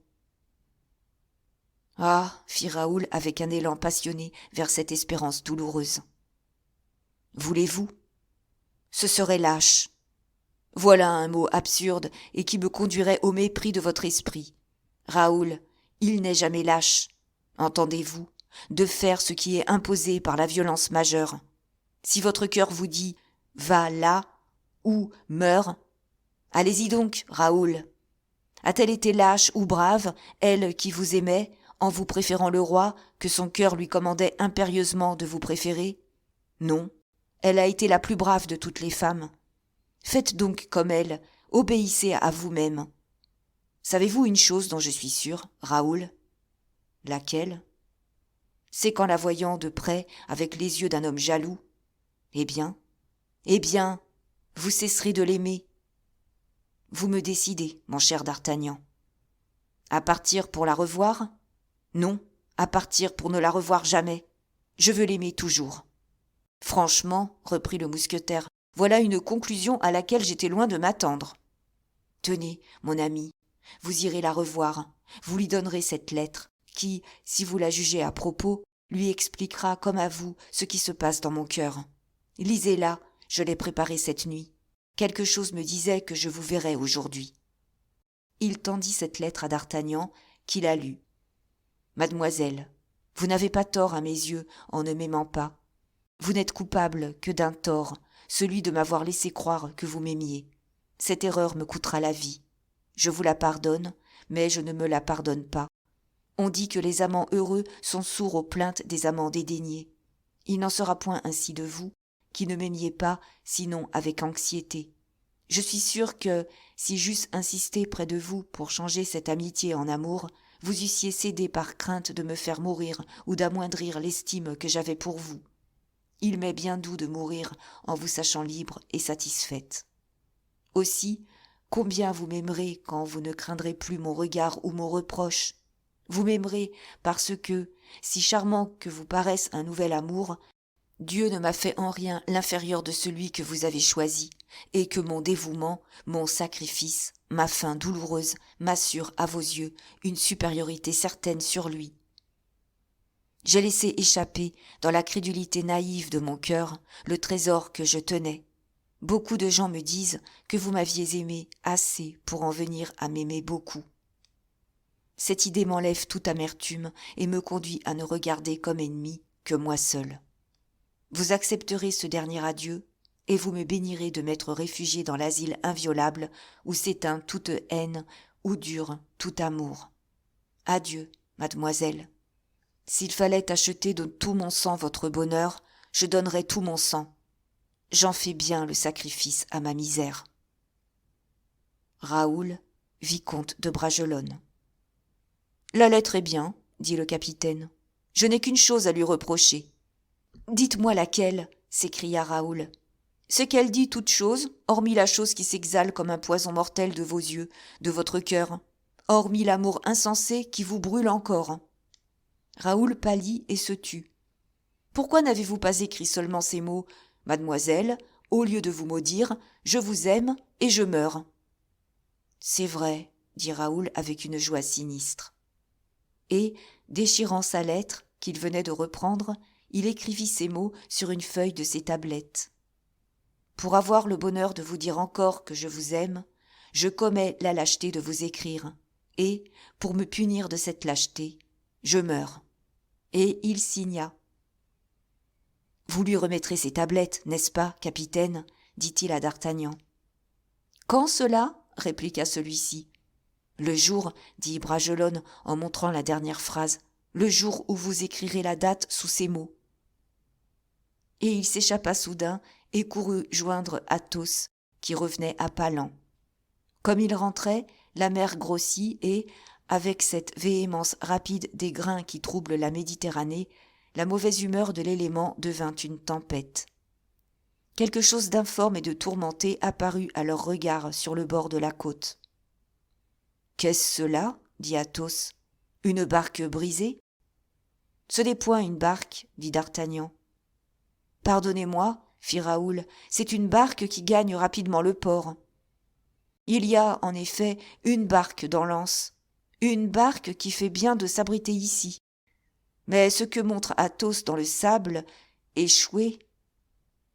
A: Ah, fit Raoul avec un élan passionné vers cette espérance douloureuse. Voulez-vous ? Ce serait lâche. Voilà un mot absurde et qui me conduirait au mépris de votre esprit. Raoul, il n'est jamais lâche, entendez-vous, de faire ce qui est imposé par la violence majeure. Si votre cœur vous dit « va là » ou « meurs », allez-y donc, Raoul. A-t-elle été lâche ou brave, elle qui vous aimait, en vous préférant le roi, que son cœur lui commandait impérieusement de vous préférer? Non, elle a été la plus brave de toutes les femmes. Faites donc comme elle, obéissez à vous-même. Savez-vous une chose dont je suis sûre, Raoul? Laquelle? C'est qu'en la voyant de près avec les yeux d'un homme jaloux, eh bien, vous cesserez de l'aimer. Vous me décidez, mon cher d'Artagnan. À partir pour la revoir? Non, à partir pour ne la revoir jamais. Je veux l'aimer toujours. Franchement, reprit le mousquetaire, voilà une conclusion à laquelle j'étais loin de m'attendre. Tenez, mon ami, vous irez la revoir, vous lui donnerez cette lettre, qui, si vous la jugez à propos, lui expliquera comme à vous ce qui se passe dans mon cœur. Lisez-la, je l'ai préparée cette nuit. Quelque chose me disait que je vous verrais aujourd'hui. Il tendit cette lettre à d'Artagnan, qui la lut. Mademoiselle, vous n'avez pas tort à mes yeux en ne m'aimant pas. Vous n'êtes coupable que d'un tort, celui de m'avoir laissé croire que vous m'aimiez. Cette erreur me coûtera la vie. Je vous la pardonne, mais je ne me la pardonne pas. On dit que les amants heureux sont sourds aux plaintes des amants dédaignés. Il n'en sera point ainsi de vous, qui ne m'aimiez pas, sinon avec anxiété. Je suis sûre que, si j'eusse insisté près de vous pour changer cette amitié en amour, vous eussiez cédé par crainte de me faire mourir ou d'amoindrir l'estime que j'avais pour vous. Il m'est bien doux de mourir en vous sachant libre et satisfaite. Aussi, combien vous m'aimerez quand vous ne craindrez plus mon regard ou mon reproche. Vous m'aimerez parce que, si charmant que vous paraisse un nouvel amour, Dieu ne m'a fait en rien l'inférieur de celui que vous avez choisi, et que mon dévouement, mon sacrifice, ma fin douloureuse m'assure à vos yeux une supériorité certaine sur lui. J'ai laissé échapper, dans la crédulité naïve de mon cœur, le trésor que je tenais. Beaucoup de gens me disent que vous m'aviez aimé assez pour en venir à m'aimer beaucoup. Cette idée m'enlève toute amertume et me conduit à ne regarder comme ennemi que moi seul. Vous accepterez ce dernier adieu, et vous me bénirez de m'être réfugié dans l'asile inviolable où s'éteint toute haine, où dure tout amour. Adieu, mademoiselle. S'il fallait acheter de tout mon sang votre bonheur, je donnerais tout mon sang. J'en fais bien le sacrifice à ma misère. Raoul, vicomte de Bragelonne. La lettre est bien, dit le capitaine. Je n'ai qu'une chose à lui reprocher. Dites-moi laquelle, s'écria Raoul. C'est qu'elle dit toute chose, hormis la chose qui s'exhale comme un poison mortel de vos yeux, de votre cœur, hormis l'amour insensé qui vous brûle encore. Raoul pâlit et se tut. Pourquoi n'avez-vous pas écrit seulement ces mots, Mademoiselle, au lieu de vous maudire, je vous aime et je meurs? C'est vrai, dit Raoul avec une joie sinistre. Et, déchirant sa lettre, qu'il venait de reprendre, il écrivit ces mots sur une feuille de ses tablettes. Pour avoir le bonheur de vous dire encore que je vous aime, je commets la lâcheté de vous écrire, et, pour me punir de cette lâcheté, je meurs. Et il signa. Vous lui remettrez ses tablettes, n'est-ce pas, capitaine? Dit-il à d'Artagnan. Quand cela? Répliqua celui-ci. Le jour, dit Bragelonne en montrant la dernière phrase, le jour où vous écrirez la date sous ces mots. Et il s'échappa soudain et courut joindre Athos, qui revenait à pas lents. Comme il rentrait, la mer grossit et, avec cette véhémence rapide des grains qui troublent la Méditerranée, la mauvaise humeur de l'élément devint une tempête. Quelque chose d'informe et de tourmenté apparut à leurs regards sur le bord de la côte. « Qu'est-ce cela » dit Athos. « Une barque brisée ?»« Ce n'est point une barque, » dit d'Artagnan. « Pardonnez-moi, » fit Raoul, « c'est une barque qui gagne rapidement le port. » Il y a, en effet, une barque dans l'anse, une barque qui fait bien de s'abriter ici. Mais ce que montre Athos dans le sable, échoué.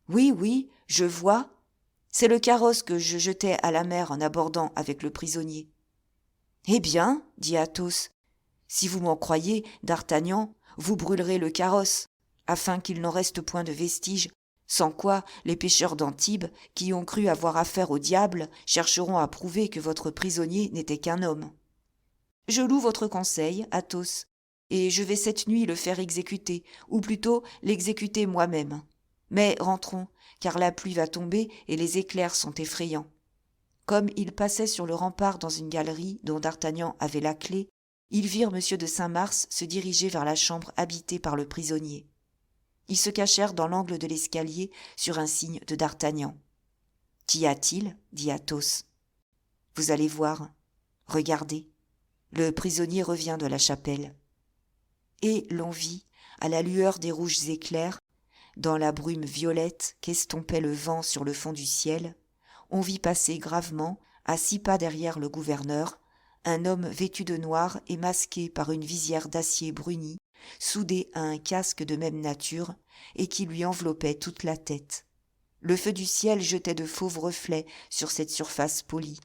A: Oui, oui, je vois, c'est le carrosse que je jetai à la mer en abordant avec le prisonnier. Eh bien, dit Athos, si vous m'en croyez, d'Artagnan, vous brûlerez le carrosse, afin qu'il n'en reste point de vestige, Sans quoi, les pêcheurs d'Antibes, qui ont cru avoir affaire au diable, chercheront à prouver que votre prisonnier n'était qu'un homme. Je loue votre conseil, Athos, et je vais cette nuit le faire exécuter, ou plutôt l'exécuter moi-même. Mais rentrons, car la pluie va tomber et les éclairs sont effrayants. » Comme ils passaient sur le rempart dans une galerie dont d'Artagnan avait la clé, ils virent M. de Saint-Mars se diriger vers la chambre habitée par le prisonnier. Ils se cachèrent dans l'angle de l'escalier sur un signe de d'Artagnan. « Qu'y a-t-il » dit Athos. « Vous allez voir. Regardez. Le prisonnier revient de la chapelle. » Et l'on vit, à la lueur des rouges éclairs, dans la brume violette qu'estompait le vent sur le fond du ciel, on vit passer gravement, à 6 pas derrière le gouverneur, un homme vêtu de noir et masqué par une visière d'acier bruni, soudé à un casque de même nature, et qui lui enveloppait toute la tête. Le feu du ciel jetait de fauves reflets sur cette surface polie.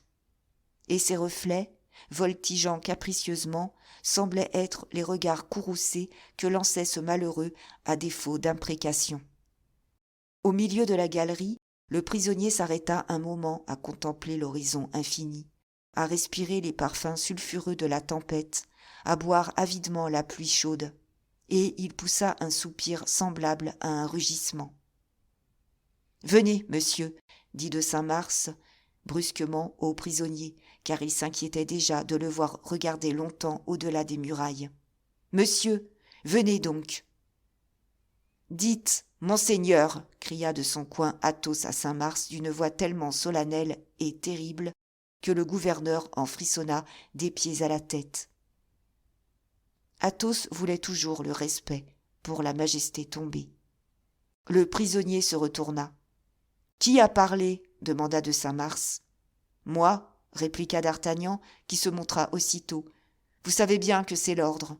A: Et ces reflets, voltigeant capricieusement, semblaient être les regards courroucés que lançait ce malheureux à défaut d'imprécation. Au milieu de la galerie, le prisonnier s'arrêta un moment à contempler l'horizon infini, à respirer les parfums sulfureux de la tempête, à boire avidement la pluie chaude, et il poussa un soupir semblable à un rugissement. « Venez, monsieur, » dit de Saint-Mars brusquement au prisonnier, car il s'inquiétait déjà de le voir regarder longtemps au-delà des murailles. « Monsieur, venez donc !»« Dites, monseigneur !» cria de son coin Athos à Saint-Mars d'une voix tellement solennelle et terrible que le gouverneur en frissonna des pieds à la tête. Athos voulait toujours le respect pour la majesté tombée. Le prisonnier se retourna. « Qui a parlé ?» demanda de Saint-Mars. « Moi, » répliqua d'Artagnan, qui se montra aussitôt. « Vous savez bien que c'est l'ordre. »«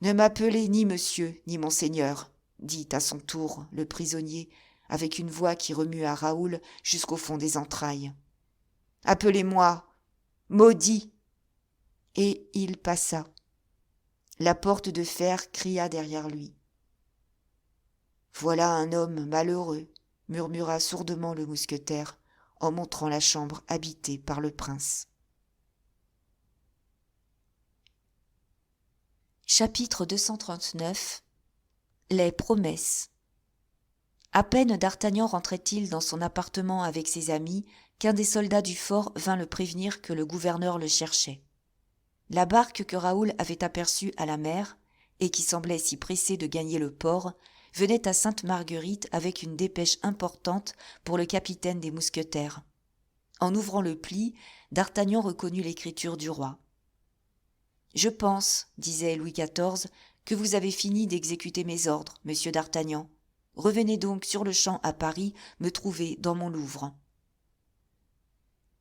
A: Ne m'appelez ni monsieur, ni monseigneur, » dit à son tour le prisonnier, avec une voix qui remua Raoul jusqu'au fond des entrailles. « Appelez-moi maudit !» Et il passa. La porte de fer cria derrière lui. « Voilà un homme malheureux !» murmura sourdement le mousquetaire en montrant la chambre habitée par le prince. Chapitre 239. Les promesses. À peine d'Artagnan rentrait-il dans son appartement avec ses amis qu'un des soldats du fort vint le prévenir que le gouverneur le cherchait. La barque que Raoul avait aperçue à la mer, et qui semblait si pressée de gagner le port, venait à Sainte-Marguerite avec une dépêche importante pour le capitaine des mousquetaires. En ouvrant le pli, d'Artagnan reconnut l'écriture du roi. « Je pense, disait Louis XIV, que vous avez fini d'exécuter mes ordres, monsieur d'Artagnan. Revenez donc sur-le-champ à Paris me trouver dans mon Louvre. »«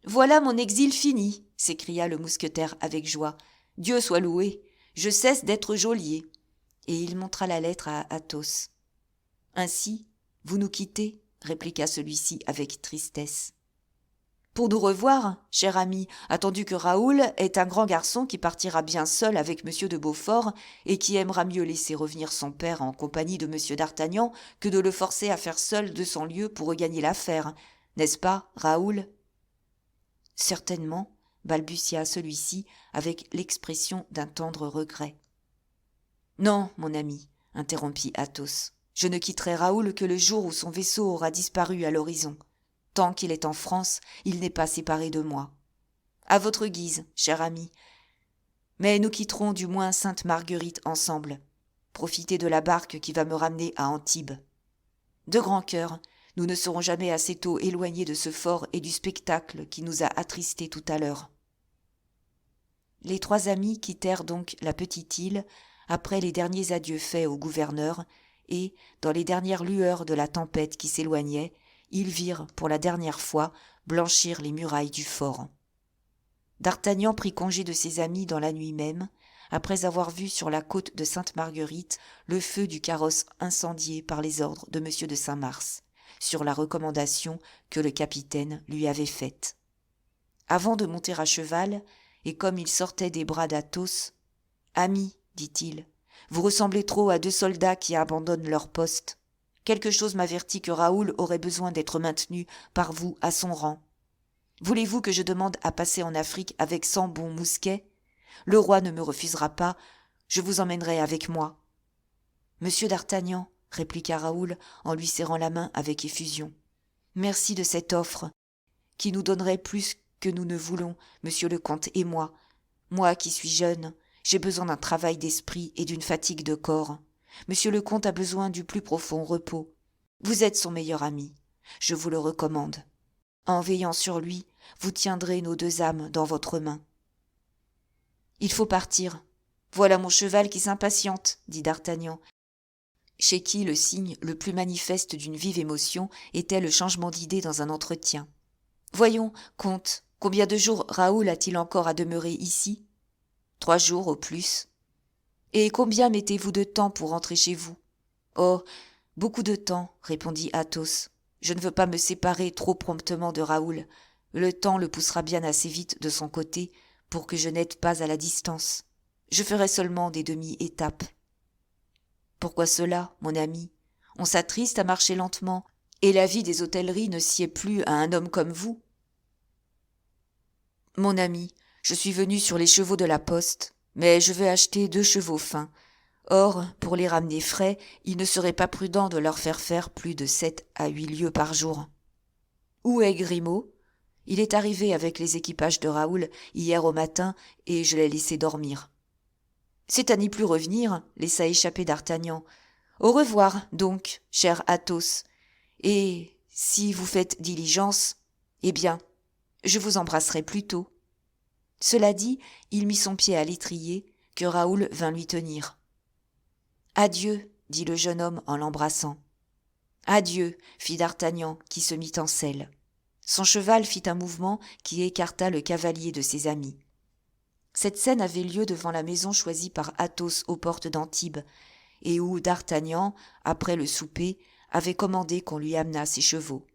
A: Voilà mon exil fini, » s'écria le mousquetaire avec joie. « Dieu soit loué, je cesse d'être geôlier. » Et il montra la lettre à Athos. « Ainsi, vous nous quittez ?» répliqua celui-ci avec tristesse. « Pour nous revoir, cher ami, attendu que Raoul est un grand garçon qui partira bien seul avec M. de Beaufort et qui aimera mieux laisser revenir son père en compagnie de M. d'Artagnan que de le forcer à faire seul 200 lieues pour regagner l'affaire. N'est-ce pas, Raoul ?»« Certainement, » balbutia celui-ci avec l'expression d'un tendre regret. « Non, mon ami, » interrompit Athos. « Je ne quitterai Raoul que le jour où son vaisseau aura disparu à l'horizon. Tant qu'il est en France, il n'est pas séparé de moi. À votre guise, cher ami. Mais nous quitterons du moins Sainte-Marguerite ensemble. Profitez de la barque qui va me ramener à Antibes. De grand cœur, nous ne serons jamais assez tôt éloignés de ce fort et du spectacle qui nous a attristés tout à l'heure. » Les 3 amis quittèrent donc la petite île après les derniers adieux faits au gouverneur et, dans les dernières lueurs de la tempête qui s'éloignait, ils virent pour la dernière fois blanchir les murailles du fort. D'Artagnan prit congé de ses amis dans la nuit même, après avoir vu sur la côte de Sainte-Marguerite le feu du carrosse incendié par les ordres de M. de Saint-Mars, sur la recommandation que le capitaine lui avait faite. Avant de monter à cheval, et comme il sortait des bras d'Athos, « Ami, dit-il, vous ressemblez trop à 2 soldats qui abandonnent leur poste. Quelque chose m'avertit que Raoul aurait besoin d'être maintenu par vous à son rang. Voulez-vous que je demande à passer en Afrique avec 100 bons mousquets? Le roi ne me refusera pas, je vous emmènerai avec moi. Monsieur d'Artagnan, répliqua Raoul en lui serrant la main avec effusion. Merci de cette offre, qui nous donnerait plus que nous ne voulons, monsieur le comte et moi. Moi qui suis jeune, j'ai besoin d'un travail d'esprit et d'une fatigue de corps. Monsieur le comte a besoin du plus profond repos. Vous êtes son meilleur ami. Je vous le recommande. En veillant sur lui, vous tiendrez nos 2 âmes dans votre main. Il faut partir. Voilà mon cheval qui s'impatiente, dit d'Artagnan, chez qui le signe le plus manifeste d'une vive émotion était le changement d'idée dans un entretien. Voyons, comte, combien de jours Raoul a-t-il encore à demeurer ici? 3 jours au plus. Et combien mettez-vous de temps pour rentrer chez vous? Oh, beaucoup de temps, répondit Athos. Je ne veux pas me séparer trop promptement de Raoul. Le temps le poussera bien assez vite de son côté pour que je n'aide pas à la distance. Je ferai seulement des demi-étapes. Pourquoi cela, mon ami? On s'attriste à marcher lentement, et la vie des hôtelleries ne sied plus à un homme comme vous. Mon ami, je suis venu sur les chevaux de la poste, mais je veux acheter 2 chevaux fins. Or, pour les ramener frais, il ne serait pas prudent de leur faire plus de 7 à 8 lieues par jour. Où est Grimaud? Il est arrivé avec les équipages de Raoul hier au matin, et je l'ai laissé dormir. C'est à n'y plus revenir, laissa échapper d'Artagnan. Au revoir, donc, cher Athos. Et si vous faites diligence, eh bien, je vous embrasserai plus tôt. Cela dit, il mit son pied à l'étrier, que Raoul vint lui tenir. Adieu, dit le jeune homme en l'embrassant. Adieu, fit d'Artagnan, qui se mit en selle. Son cheval fit un mouvement qui écarta le cavalier de ses amis. Cette scène avait lieu devant la maison choisie par Athos aux portes d'Antibes, et où d'Artagnan, après le souper, avait commandé qu'on lui amenât ses chevaux.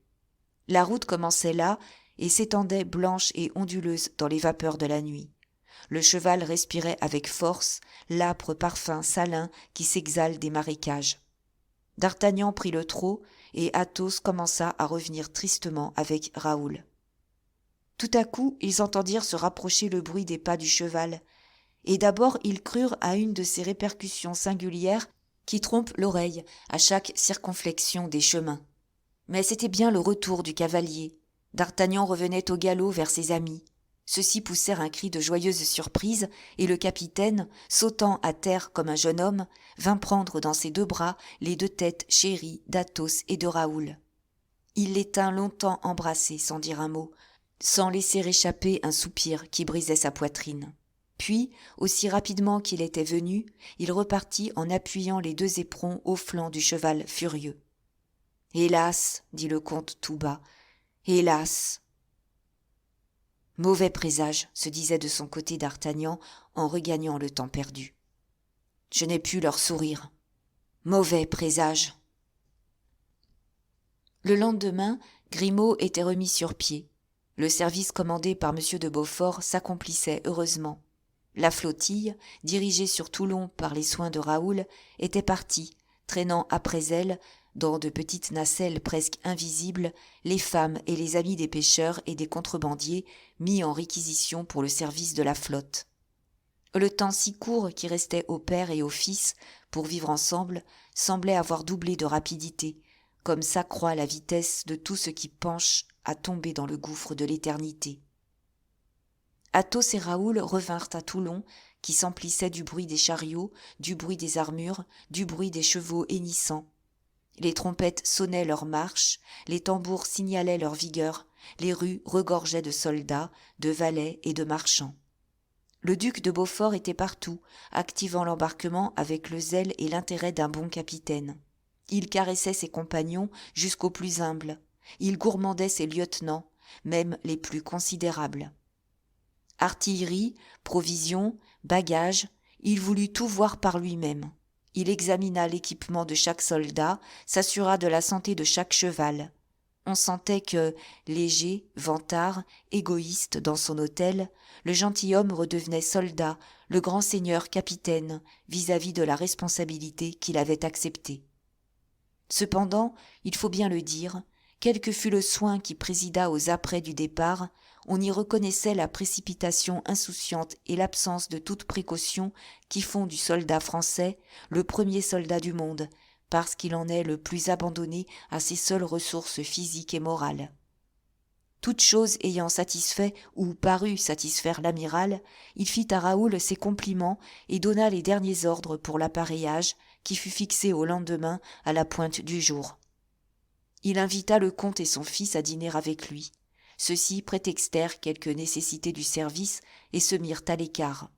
A: La route commençait là et s'étendait blanche et onduleuse dans les vapeurs de la nuit. Le cheval respirait avec force l'âpre parfum salin qui s'exhale des marécages. D'Artagnan prit le trot et Athos commença à revenir tristement avec Raoul. Tout à coup, ils entendirent se rapprocher le bruit des pas du cheval, et d'abord ils crurent à une de ces répercussions singulières qui trompent l'oreille à chaque circonflexion des chemins. Mais c'était bien le retour du cavalier. D'Artagnan revenait au galop vers ses amis. Ceux-ci poussèrent un cri de joyeuse surprise, et le capitaine, sautant à terre comme un jeune homme, vint prendre dans ses 2 bras les 2 têtes chéries d'Athos et de Raoul. Il les tint longtemps embrassés sans dire un mot, sans laisser échapper un soupir qui brisait sa poitrine. Puis, aussi rapidement qu'il était venu, il repartit en appuyant les 2 éperons au flanc du cheval furieux. « Hélas !» dit le comte tout bas, « hélas !» Mauvais présage, se disait de son côté d'Artagnan en regagnant le temps perdu. Je n'ai pu leur sourire. Mauvais présage. Le lendemain, Grimaud était remis sur pied. Le service commandé par M. de Beaufort s'accomplissait heureusement. La flottille, dirigée sur Toulon par les soins de Raoul, était partie, traînant après elle, dans de petites nacelles presque invisibles, les femmes et les amis des pêcheurs et des contrebandiers mis en réquisition pour le service de la flotte. Le temps si court qui restait au père et au fils pour vivre ensemble semblait avoir doublé de rapidité, comme s'accroît la vitesse de tout ce qui penche à tomber dans le gouffre de l'éternité. Athos et Raoul revinrent à Toulon, qui s'emplissait du bruit des chariots, du bruit des armures, du bruit des chevaux hennissants. Les trompettes sonnaient leur marche, les tambours signalaient leur vigueur, les rues regorgeaient de soldats, de valets et de marchands. Le duc de Beaufort était partout, activant l'embarquement avec le zèle et l'intérêt d'un bon capitaine. Il caressait ses compagnons jusqu'aux plus humbles. Il gourmandait ses lieutenants, même les plus considérables. Artillerie, provisions, bagages, il voulut tout voir par lui-même. Il examina l'équipement de chaque soldat, s'assura de la santé de chaque cheval. On sentait que, léger, vantard, égoïste dans son hôtel, le gentilhomme redevenait soldat, le grand seigneur capitaine, vis-à-vis de la responsabilité qu'il avait acceptée. Cependant, il faut bien le dire, quel que fût le soin qui présida aux apprêts du départ, on y reconnaissait la précipitation insouciante et l'absence de toute précaution qui font du soldat français le premier soldat du monde, parce qu'il en est le plus abandonné à ses seules ressources physiques et morales. Toute chose ayant satisfait ou paru satisfaire l'amiral, il fit à Raoul ses compliments et donna les derniers ordres pour l'appareillage, qui fut fixé au lendemain à la pointe du jour. Il invita le comte et son fils à dîner avec lui. Ceux-ci prétextèrent quelques nécessités du service et se mirent à l'écart.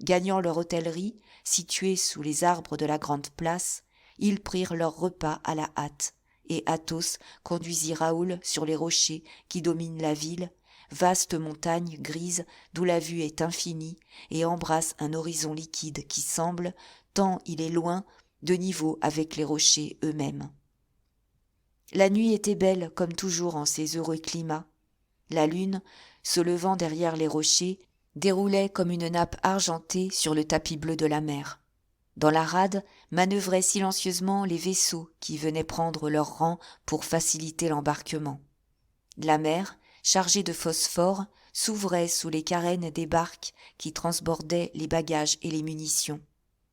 A: Gagnant leur hôtellerie, située sous les arbres de la grande place, ils prirent leur repas à la hâte, et Athos conduisit Raoul sur les rochers qui dominent la ville, vaste montagne grise d'où la vue est infinie et embrasse un horizon liquide qui semble, tant il est loin, de niveau avec les rochers eux-mêmes. La nuit était belle comme toujours en ces heureux climats. La lune, se levant derrière les rochers, déroulait comme une nappe argentée sur le tapis bleu de la mer. Dans la rade manœuvraient silencieusement les vaisseaux qui venaient prendre leur rang pour faciliter l'embarquement. La mer, chargée de phosphore, s'ouvrait sous les carènes des barques qui transbordaient les bagages et les munitions.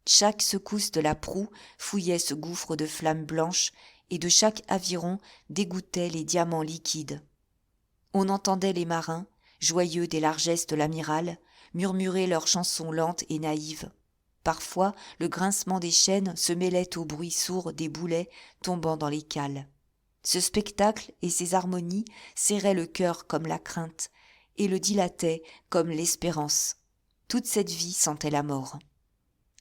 A: Chaque secousse de la proue fouillait ce gouffre de flammes blanches et de chaque aviron dégoûtait les diamants liquides. On entendait les marins, joyeux des largesses de l'amiral, murmurer leurs chansons lentes et naïves. Parfois, le grincement des chaînes se mêlait au bruit sourd des boulets tombant dans les cales. Ce spectacle et ces harmonies serraient le cœur comme la crainte et le dilataient comme l'espérance. Toute cette vie sentait la mort.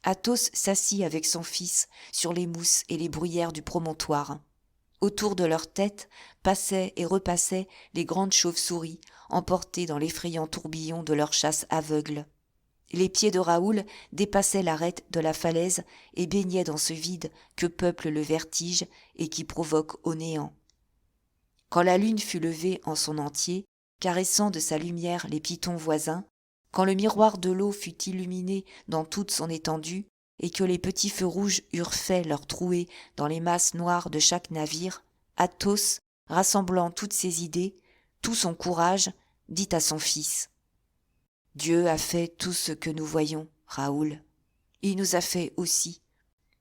A: Athos s'assit avec son fils sur les mousses et les bruyères du promontoire. Autour de leur tête passaient et repassaient les grandes chauves-souris, emportées dans l'effrayant tourbillon de leur chasse aveugle. Les pieds de Raoul dépassaient l'arête de la falaise et baignaient dans ce vide que peuple le vertige et qui provoque au néant. Quand la lune fut levée en son entier, caressant de sa lumière les pitons voisins, quand le miroir de l'eau fut illuminé dans toute son étendue, et que les petits feux rouges eurent fait leur trouée dans les masses noires de chaque navire, Athos, rassemblant toutes ses idées, tout son courage, dit à son fils : « Dieu a fait tout ce que nous voyons, Raoul. Il nous a fait aussi,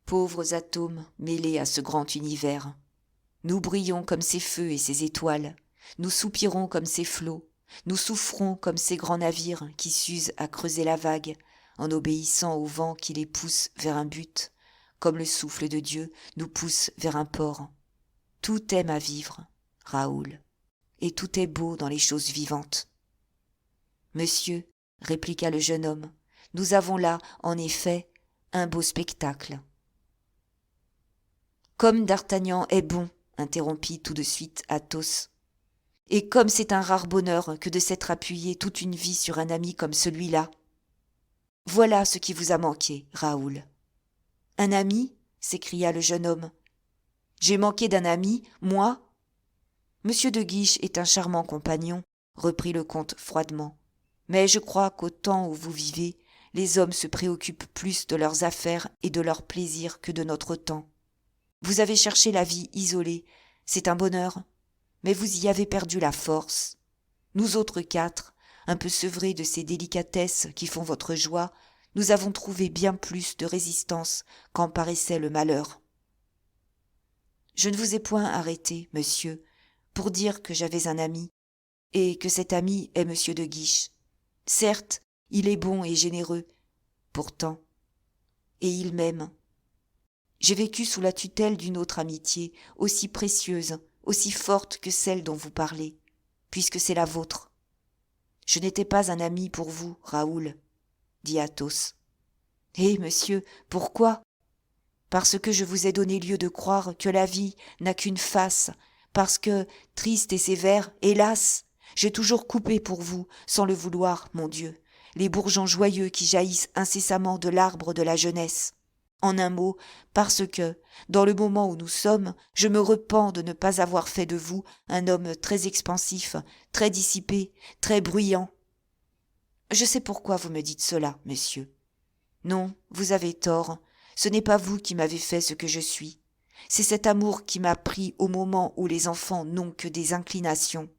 A: pauvres atomes mêlés à ce grand univers. Nous brillons comme ces feux et ces étoiles, nous soupirons comme ces flots, nous souffrons comme ces grands navires qui s'usent à creuser la vague, en obéissant au vent qui les pousse vers un but, comme le souffle de Dieu nous pousse vers un port. Tout aime à vivre, Raoul, et tout est beau dans les choses vivantes. » « Monsieur, » répliqua le jeune homme, « nous avons là, en effet, un beau spectacle. »« Comme d'Artagnan est bon, » interrompit tout de suite Athos. « Et comme c'est un rare bonheur que de s'être appuyé toute une vie sur un ami comme celui-là. Voilà ce qui vous a manqué, Raoul. »« Un ami ?» s'écria le jeune homme. « J'ai manqué d'un ami, moi ? » ?»« Monsieur de Guiche est un charmant compagnon, » reprit le comte froidement. « Mais je crois qu'au temps où vous vivez, les hommes se préoccupent plus de leurs affaires et de leurs plaisirs que de notre temps. Vous avez cherché la vie isolée, c'est un bonheur, mais vous y avez perdu la force. Nous autres quatre, un peu sevrés de ces délicatesses qui font votre joie, nous avons trouvé bien plus de résistance qu'en paraissait le malheur. Je ne vous ai point arrêté, monsieur, pour dire que j'avais un ami, et que cet ami est monsieur de Guiche. Certes, il est bon et généreux, pourtant, et il m'aime. J'ai vécu sous la tutelle d'une autre amitié, aussi précieuse, aussi forte que celle dont vous parlez, puisque c'est la vôtre. Je n'étais pas un ami pour vous, Raoul, dit Athos. Eh, monsieur, pourquoi ? Parce que je vous ai donné lieu de croire que la vie n'a qu'une face, parce que, triste et sévère, hélas, j'ai toujours coupé pour vous, sans le vouloir, mon Dieu, les bourgeons joyeux qui jaillissent incessamment de l'arbre de la jeunesse. En un mot, parce que, dans le moment où nous sommes, je me repens de ne pas avoir fait de vous un homme très expansif, très dissipé, très bruyant. Je sais pourquoi vous me dites cela, monsieur. Non, vous avez tort, ce n'est pas vous qui m'avez fait ce que je suis. C'est cet amour qui m'a pris au moment où les enfants n'ont que des inclinations.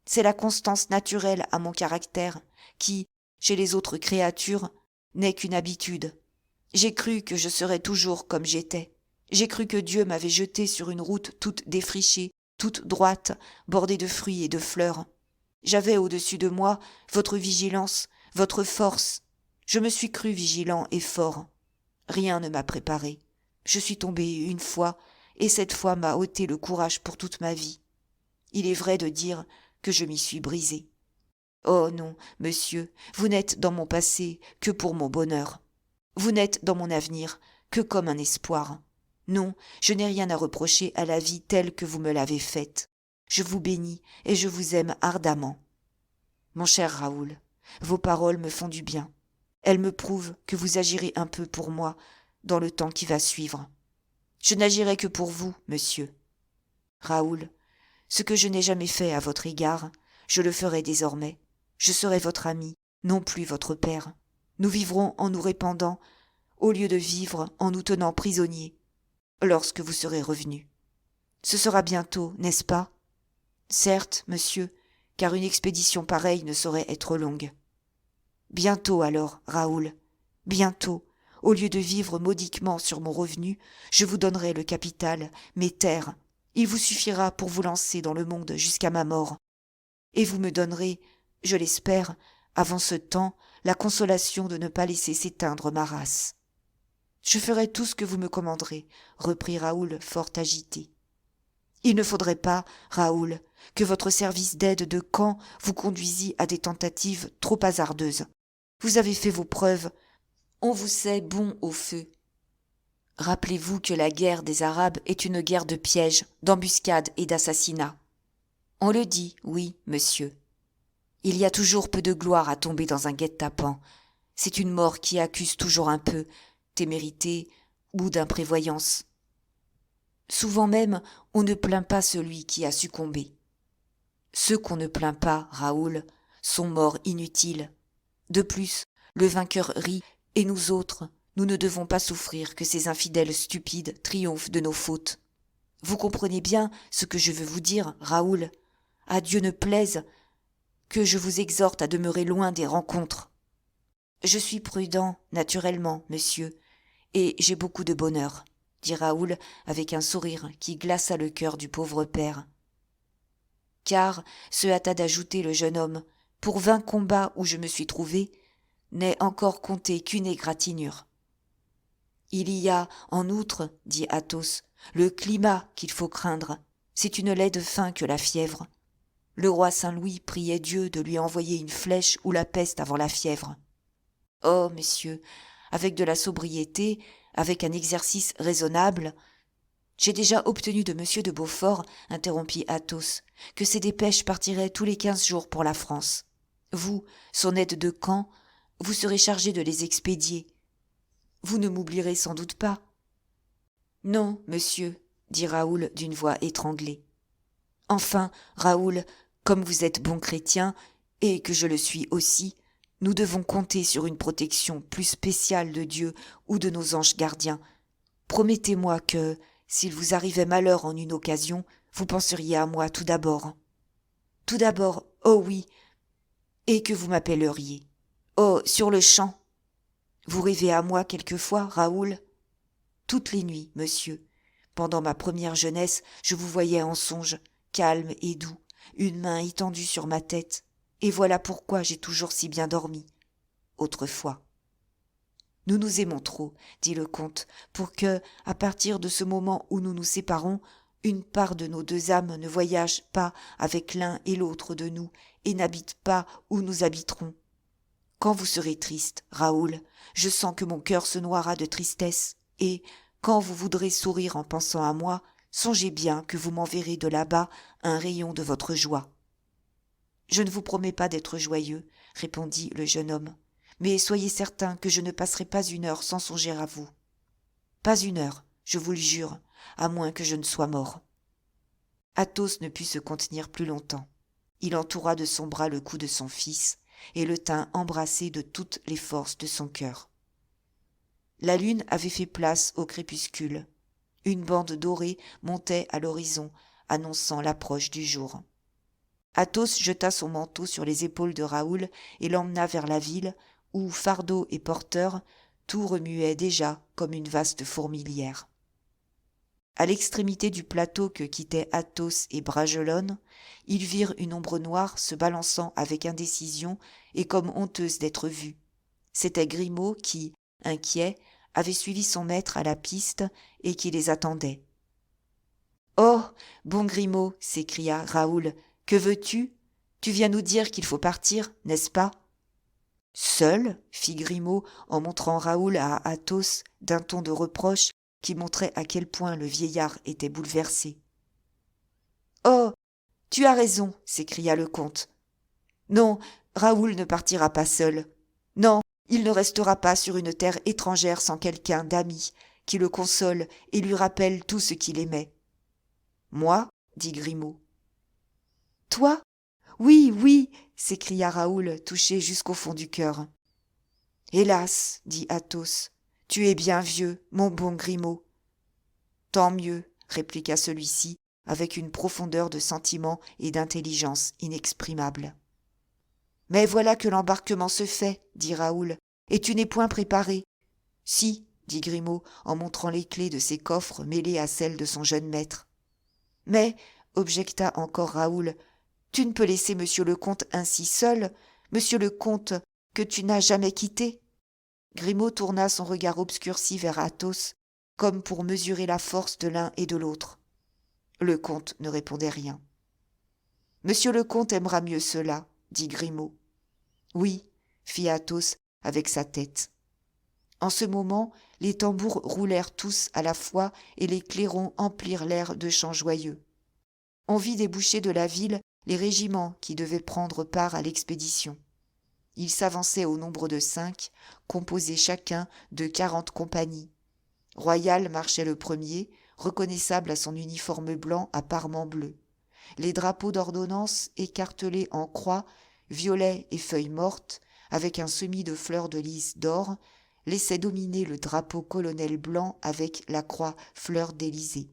A: C'est la constance naturelle à mon caractère qui, chez les autres créatures, n'est qu'une habitude. J'ai cru que je serais toujours comme j'étais. J'ai cru que Dieu m'avait jeté sur une route toute défrichée, toute droite, bordée de fruits et de fleurs. J'avais au-dessus de moi votre vigilance, votre force. Je me suis cru vigilant et fort. Rien ne m'a préparé. Je suis tombé une fois, et cette fois m'a ôté le courage pour toute ma vie. Il est vrai de dire que je m'y suis brisé. Oh non, monsieur, vous n'êtes dans mon passé que pour mon bonheur. Vous n'êtes dans mon avenir que comme un espoir. Non, je n'ai rien à reprocher à la vie telle que vous me l'avez faite. Je vous bénis et je vous aime ardemment. Mon cher Raoul, vos paroles me font du bien. Elles me prouvent que vous agirez un peu pour moi dans le temps qui va suivre. Je n'agirai que pour vous, monsieur. Raoul, ce que je n'ai jamais fait à votre égard, je le ferai désormais. Je serai votre ami, non plus votre père. Nous vivrons en nous répandant, au lieu de vivre en nous tenant prisonniers, lorsque vous serez revenu. Ce sera bientôt, n'est-ce pas? Certes, monsieur, car une expédition pareille ne saurait être longue. Bientôt alors, Raoul, bientôt, au lieu de vivre maudiquement sur mon revenu, je vous donnerai le capital, mes terres. Il vous suffira pour vous lancer dans le monde jusqu'à ma mort. Et vous me donnerez, je l'espère, avant ce temps, la consolation de ne pas laisser s'éteindre ma race. Je ferai tout ce que vous me commanderez, reprit Raoul fort agité. Il ne faudrait pas, Raoul, que votre service d'aide de camp vous conduisît à des tentatives trop hasardeuses. Vous avez fait vos preuves, on vous sait bon au feu. Rappelez-vous que la guerre des Arabes est une guerre de pièges, d'embuscades et d'assassinats. On le dit, oui, monsieur. Il y a toujours peu de gloire à tomber dans un guet-apens. C'est une mort qui accuse toujours un peu, témérité ou d'imprévoyance. Souvent même, on ne plaint pas celui qui a succombé. Ceux qu'on ne plaint pas, Raoul, sont morts inutiles. De plus, le vainqueur rit, et nous autres, nous ne devons pas souffrir que ces infidèles stupides triomphent de nos fautes. Vous comprenez bien ce que je veux vous dire, Raoul. À Dieu ne plaise que je vous exhorte à demeurer loin des rencontres. Je suis prudent, naturellement, monsieur, et j'ai beaucoup de bonheur, dit Raoul avec un sourire qui glaça le cœur du pauvre père. Car, se hâta d'ajouter le jeune homme, pour 20 combats où je me suis trouvé, n'est encore compté qu'une égratignure. Il y a, en outre, dit Athos, le climat qu'il faut craindre. C'est une laide faim que la fièvre. Le roi Saint-Louis priait Dieu de lui envoyer une flèche ou la peste avant la fièvre. Oh, monsieur, avec de la sobriété, avec un exercice raisonnable, j'ai déjà obtenu de monsieur de Beaufort, interrompit Athos, que ces dépêches partiraient tous les 15 jours pour la France. Vous, son aide de camp, vous serez chargé de les expédier. Vous ne m'oublierez sans doute pas. Non, monsieur, dit Raoul d'une voix étranglée. Enfin, Raoul, comme vous êtes bon chrétien, et que je le suis aussi, nous devons compter sur une protection plus spéciale de Dieu ou de nos anges gardiens. Promettez-moi que, s'il vous arrivait malheur en une occasion, vous penseriez à moi tout d'abord. Tout d'abord, oh oui, et que vous m'appelleriez. Oh, sur le champ. Vous rêvez à moi quelquefois, Raoul? Toutes les nuits, monsieur. Pendant ma première jeunesse, je vous voyais en songe, calme et doux, une main étendue sur ma tête, et voilà pourquoi j'ai toujours si bien dormi, autrefois. Nous nous aimons trop, dit le comte, pour que, à partir de ce moment où nous nous séparons, une part de nos deux âmes ne voyage pas avec l'un et l'autre de nous, et n'habite pas où nous habiterons. Quand vous serez triste, Raoul, je sens que mon cœur se noiera de tristesse, et, quand vous voudrez sourire en pensant à moi, songez bien que vous m'enverrez de là-bas un rayon de votre joie. Je ne vous promets pas d'être joyeux, répondit le jeune homme, mais soyez certain que je ne passerai pas une heure sans songer à vous. Pas une heure, je vous le jure, à moins que je ne sois mort. Athos ne put se contenir plus longtemps. Il entoura de son bras le cou de son fils et le tint embrassé de toutes les forces de son cœur. La lune avait fait place au crépuscule. Une bande dorée montait à l'horizon, annonçant l'approche du jour. Athos jeta son manteau sur les épaules de Raoul et l'emmena vers la ville, où, fardeau et porteurs, tout remuait déjà comme une vaste fourmilière. À l'extrémité du plateau que quittaient Athos et Bragelonne, ils virent une ombre noire se balançant avec indécision et comme honteuse d'être vue. C'était Grimaud qui, inquiet, avait suivi son maître à la piste et qui les attendait. « Oh, bon Grimaud !» s'écria Raoul. « Que veux-tu ? Tu viens nous dire qu'il faut partir, n'est-ce pas ?» « Seul ?» fit Grimaud en montrant Raoul à Athos d'un ton de reproche qui montrait à quel point le vieillard était bouleversé. « Oh, tu as raison !» s'écria le comte. « Non, Raoul ne partira pas seul. Non, il ne restera pas sur une terre étrangère sans quelqu'un d'ami qui le console et lui rappelle tout ce qu'il aimait. »« Moi ?» dit Grimaud. « Toi ? Oui, oui !» s'écria Raoul, touché jusqu'au fond du cœur. « Hélas !» dit Athos, « tu es bien vieux, mon bon Grimaud. »« Tant mieux !» répliqua celui-ci, avec une profondeur de sentiment et d'intelligence inexprimable. « Mais voilà que l'embarquement se fait, » dit Raoul, « et tu n'es point préparé. »« Si, » dit Grimaud, en montrant les clés de ses coffres mêlées à celles de son jeune maître. « Mais, » objecta encore Raoul, « tu ne peux laisser monsieur le comte ainsi seul, monsieur le comte que tu n'as jamais quitté. » Grimaud tourna son regard obscurci vers Athos, comme pour mesurer la force de l'un et de l'autre. Le comte ne répondait rien. « Monsieur le comte aimera mieux cela, » dit Grimaud. « Oui, » fit Athos avec sa tête. En ce moment, les tambours roulèrent tous à la fois et les clairons emplirent l'air de chants joyeux. On vit déboucher de la ville les régiments qui devaient prendre part à l'expédition. Ils s'avançaient au nombre de 5, composés chacun de 40 compagnies. Royal marchait le premier, reconnaissable à son uniforme blanc à parements bleus. Les drapeaux d'ordonnance écartelés en croix, violets et feuilles mortes, avec un semis de fleurs de lys d'or, laissaient dominer le drapeau colonel blanc avec la croix fleur d'Élysée.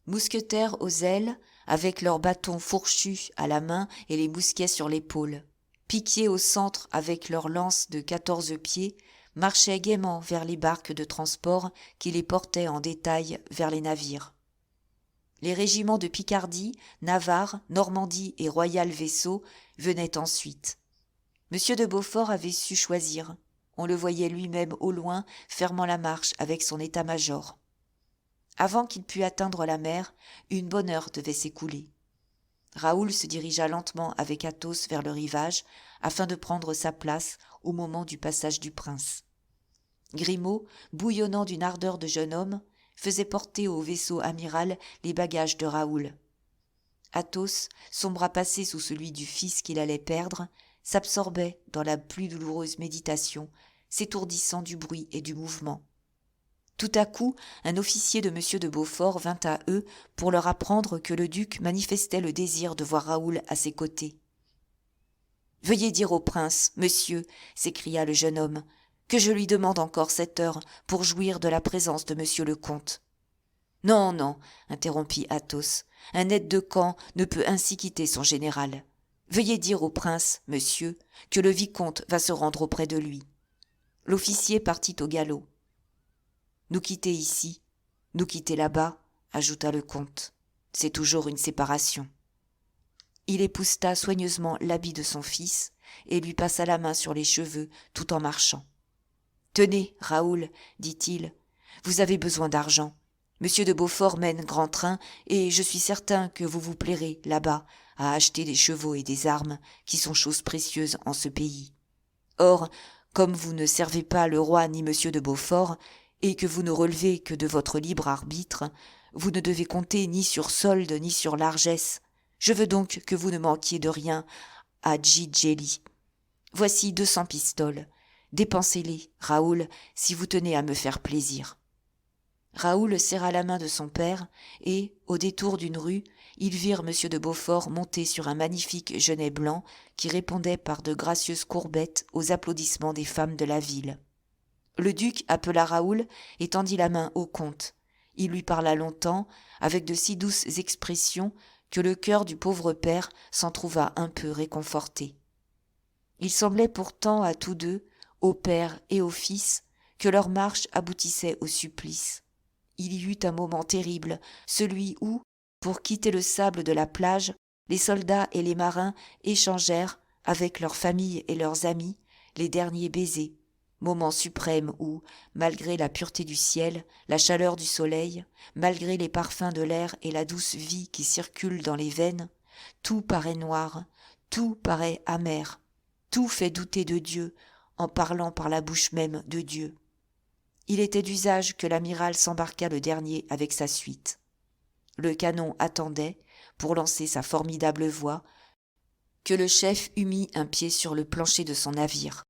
A: Mousquetaires aux ailes, avec leurs bâtons fourchus à la main et les mousquets sur l'épaule. Piquiers au centre avec leurs lances de 14 pieds, marchaient gaiement vers les barques de transport qui les portaient en détail vers les navires. Les régiments de Picardie, Navarre, Normandie et Royal Vaisseau venaient ensuite. Monsieur de Beaufort avait su choisir. On le voyait lui-même au loin, fermant la marche avec son état-major. Avant qu'il pût atteindre la mer, une bonne heure devait s'écouler. Raoul se dirigea lentement avec Athos vers le rivage, afin de prendre sa place au moment du passage du prince. Grimaud, bouillonnant d'une ardeur de jeune homme, faisait porter au vaisseau amiral les bagages de Raoul. Athos, son bras passé sous celui du fils qu'il allait perdre, s'absorbait dans la plus douloureuse méditation, s'étourdissant du bruit et du mouvement. Tout à coup, un officier de M. de Beaufort vint à eux pour leur apprendre que le duc manifestait le désir de voir Raoul à ses côtés. « Veuillez dire au prince, monsieur, » s'écria le jeune homme, « que je lui demande encore cette heure pour jouir de la présence de monsieur le comte. »« Non, non, » interrompit Athos, « un aide de camp ne peut ainsi quitter son général. Veuillez dire au prince, monsieur, que le vicomte va se rendre auprès de lui. » L'officier partit au galop. « Nous quitter ici, nous quitter là-bas, » ajouta le comte. « C'est toujours une séparation. » Il épousseta soigneusement l'habit de son fils et lui passa la main sur les cheveux tout en marchant. « Tenez, Raoul, dit-il, vous avez besoin d'argent. Monsieur de Beaufort mène grand train et je suis certain que vous vous plairez là-bas à acheter des chevaux et des armes qui sont choses précieuses en ce pays. Or, comme vous ne servez pas le roi ni monsieur de Beaufort, et que vous ne relevez que de votre libre arbitre, vous ne devez compter ni sur solde ni sur largesse. Je veux donc que vous ne manquiez de rien à Djidjeli. Voici 200 pistoles. Dépensez-les, Raoul, si vous tenez à me faire plaisir. » Raoul serra la main de son père et, au détour d'une rue, ils virent M. de Beaufort monter sur un magnifique genet blanc qui répondait par de gracieuses courbettes aux applaudissements des femmes de la ville. Le duc appela Raoul et tendit la main au comte. Il lui parla longtemps, avec de si douces expressions que le cœur du pauvre père s'en trouva un peu réconforté. Il semblait pourtant à tous deux, au père et au fils, que leur marche aboutissait au supplice. Il y eut un moment terrible, celui où, pour quitter le sable de la plage, les soldats et les marins échangèrent, avec leurs familles et leurs amis, les derniers baisers, moment suprême où, malgré la pureté du ciel, la chaleur du soleil, malgré les parfums de l'air et la douce vie qui circule dans les veines, tout paraît noir, tout paraît amer, tout fait douter de Dieu en parlant par la bouche même de Dieu. Il était d'usage que l'amiral s'embarquât le dernier avec sa suite. Le canon attendait, pour lancer sa formidable voix, que le chef eût mis un pied sur le plancher de son navire.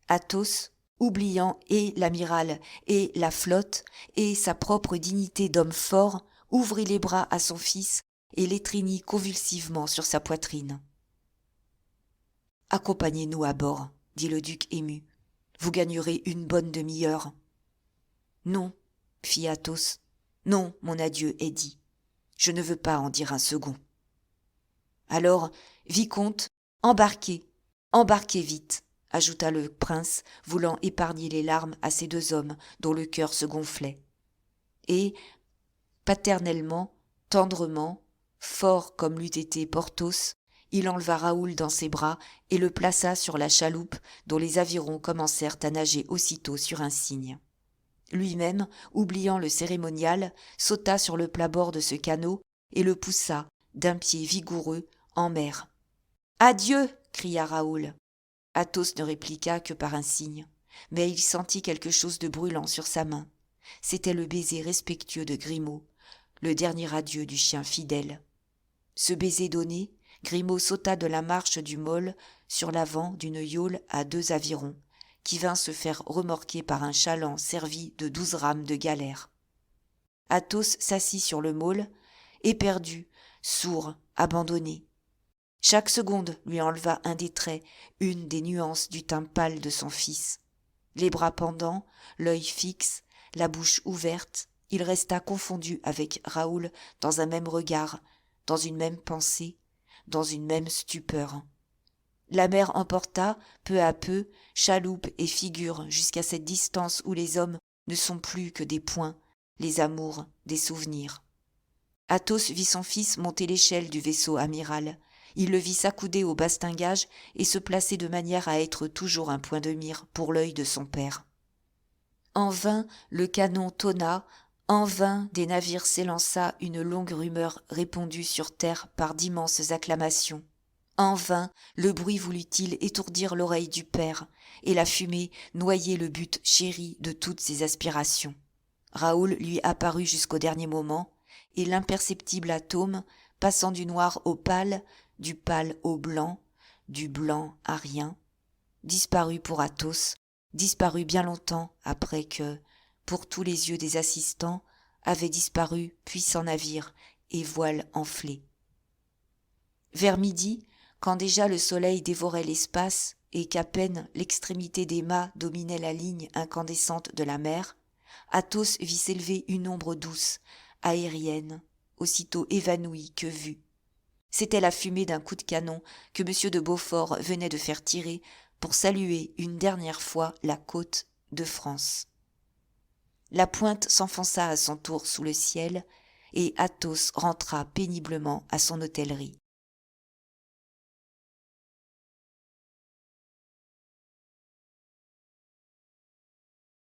A: Athos, oubliant et l'amiral et la flotte et sa propre dignité d'homme fort, ouvrit les bras à son fils et l'étreignit convulsivement sur sa poitrine. « Accompagnez-nous à bord, » dit le duc ému. « Vous gagnerez une bonne demi-heure. »« Non, » fit Athos. « Non, mon adieu est dit. Je ne veux pas en dire un second. »« Alors, vicomte, embarquez, embarquez vite !» ajouta le prince, voulant épargner les larmes à ces deux hommes dont le cœur se gonflait. Et, paternellement, tendrement, fort comme l'eût été Porthos, il enleva Raoul dans ses bras et le plaça sur la chaloupe dont les avirons commencèrent à nager aussitôt sur un cygne. Lui-même, oubliant le cérémonial, sauta sur le plat-bord de ce canot et le poussa, d'un pied vigoureux, en mer. « Adieu !» cria Raoul. Athos ne répliqua que par un signe, mais il sentit quelque chose de brûlant sur sa main. C'était le baiser respectueux de Grimaud, le dernier adieu du chien fidèle. Ce baiser donné, Grimaud sauta de la marche du môle sur l'avant d'une yaule à 2 avirons, qui vint se faire remorquer par un chaland servi de 12 rames de galère. Athos s'assit sur le môle, éperdu, sourd, abandonné. Chaque seconde lui enleva un des traits, une des nuances du teint pâle de son fils. Les bras pendants, l'œil fixe, la bouche ouverte, il resta confondu avec Raoul dans un même regard, dans une même pensée, dans une même stupeur. La mer emporta, peu à peu, chaloupe et figure jusqu'à cette distance où les hommes ne sont plus que des points, les amours, des souvenirs. Athos vit son fils monter l'échelle du vaisseau amiral. Il le vit s'accouder au bastingage et se placer de manière à être toujours un point de mire pour l'œil de son père. En vain le canon tonna, en vain des navires s'élança une longue rumeur répondue sur terre par d'immenses acclamations. En vain le bruit voulut-il étourdir l'oreille du père, et la fumée noyer le but chéri de toutes ses aspirations. Raoul lui apparut jusqu'au dernier moment, et l'imperceptible atome, passant du noir au pâle, du pâle au blanc, du blanc à rien, disparut pour Athos, disparut bien longtemps après que, pour tous les yeux des assistants, avait disparu puissant navire et voile enflée. Vers midi, quand déjà le soleil dévorait l'espace et qu'à peine l'extrémité des mâts dominait la ligne incandescente de la mer, Athos vit s'élever une ombre douce, aérienne, aussitôt évanouie que vue. C'était la fumée d'un coup de canon que M. de Beaufort venait de faire tirer pour saluer une dernière fois la côte de France. La pointe s'enfonça à son tour sous le ciel et Athos rentra péniblement à son hôtellerie.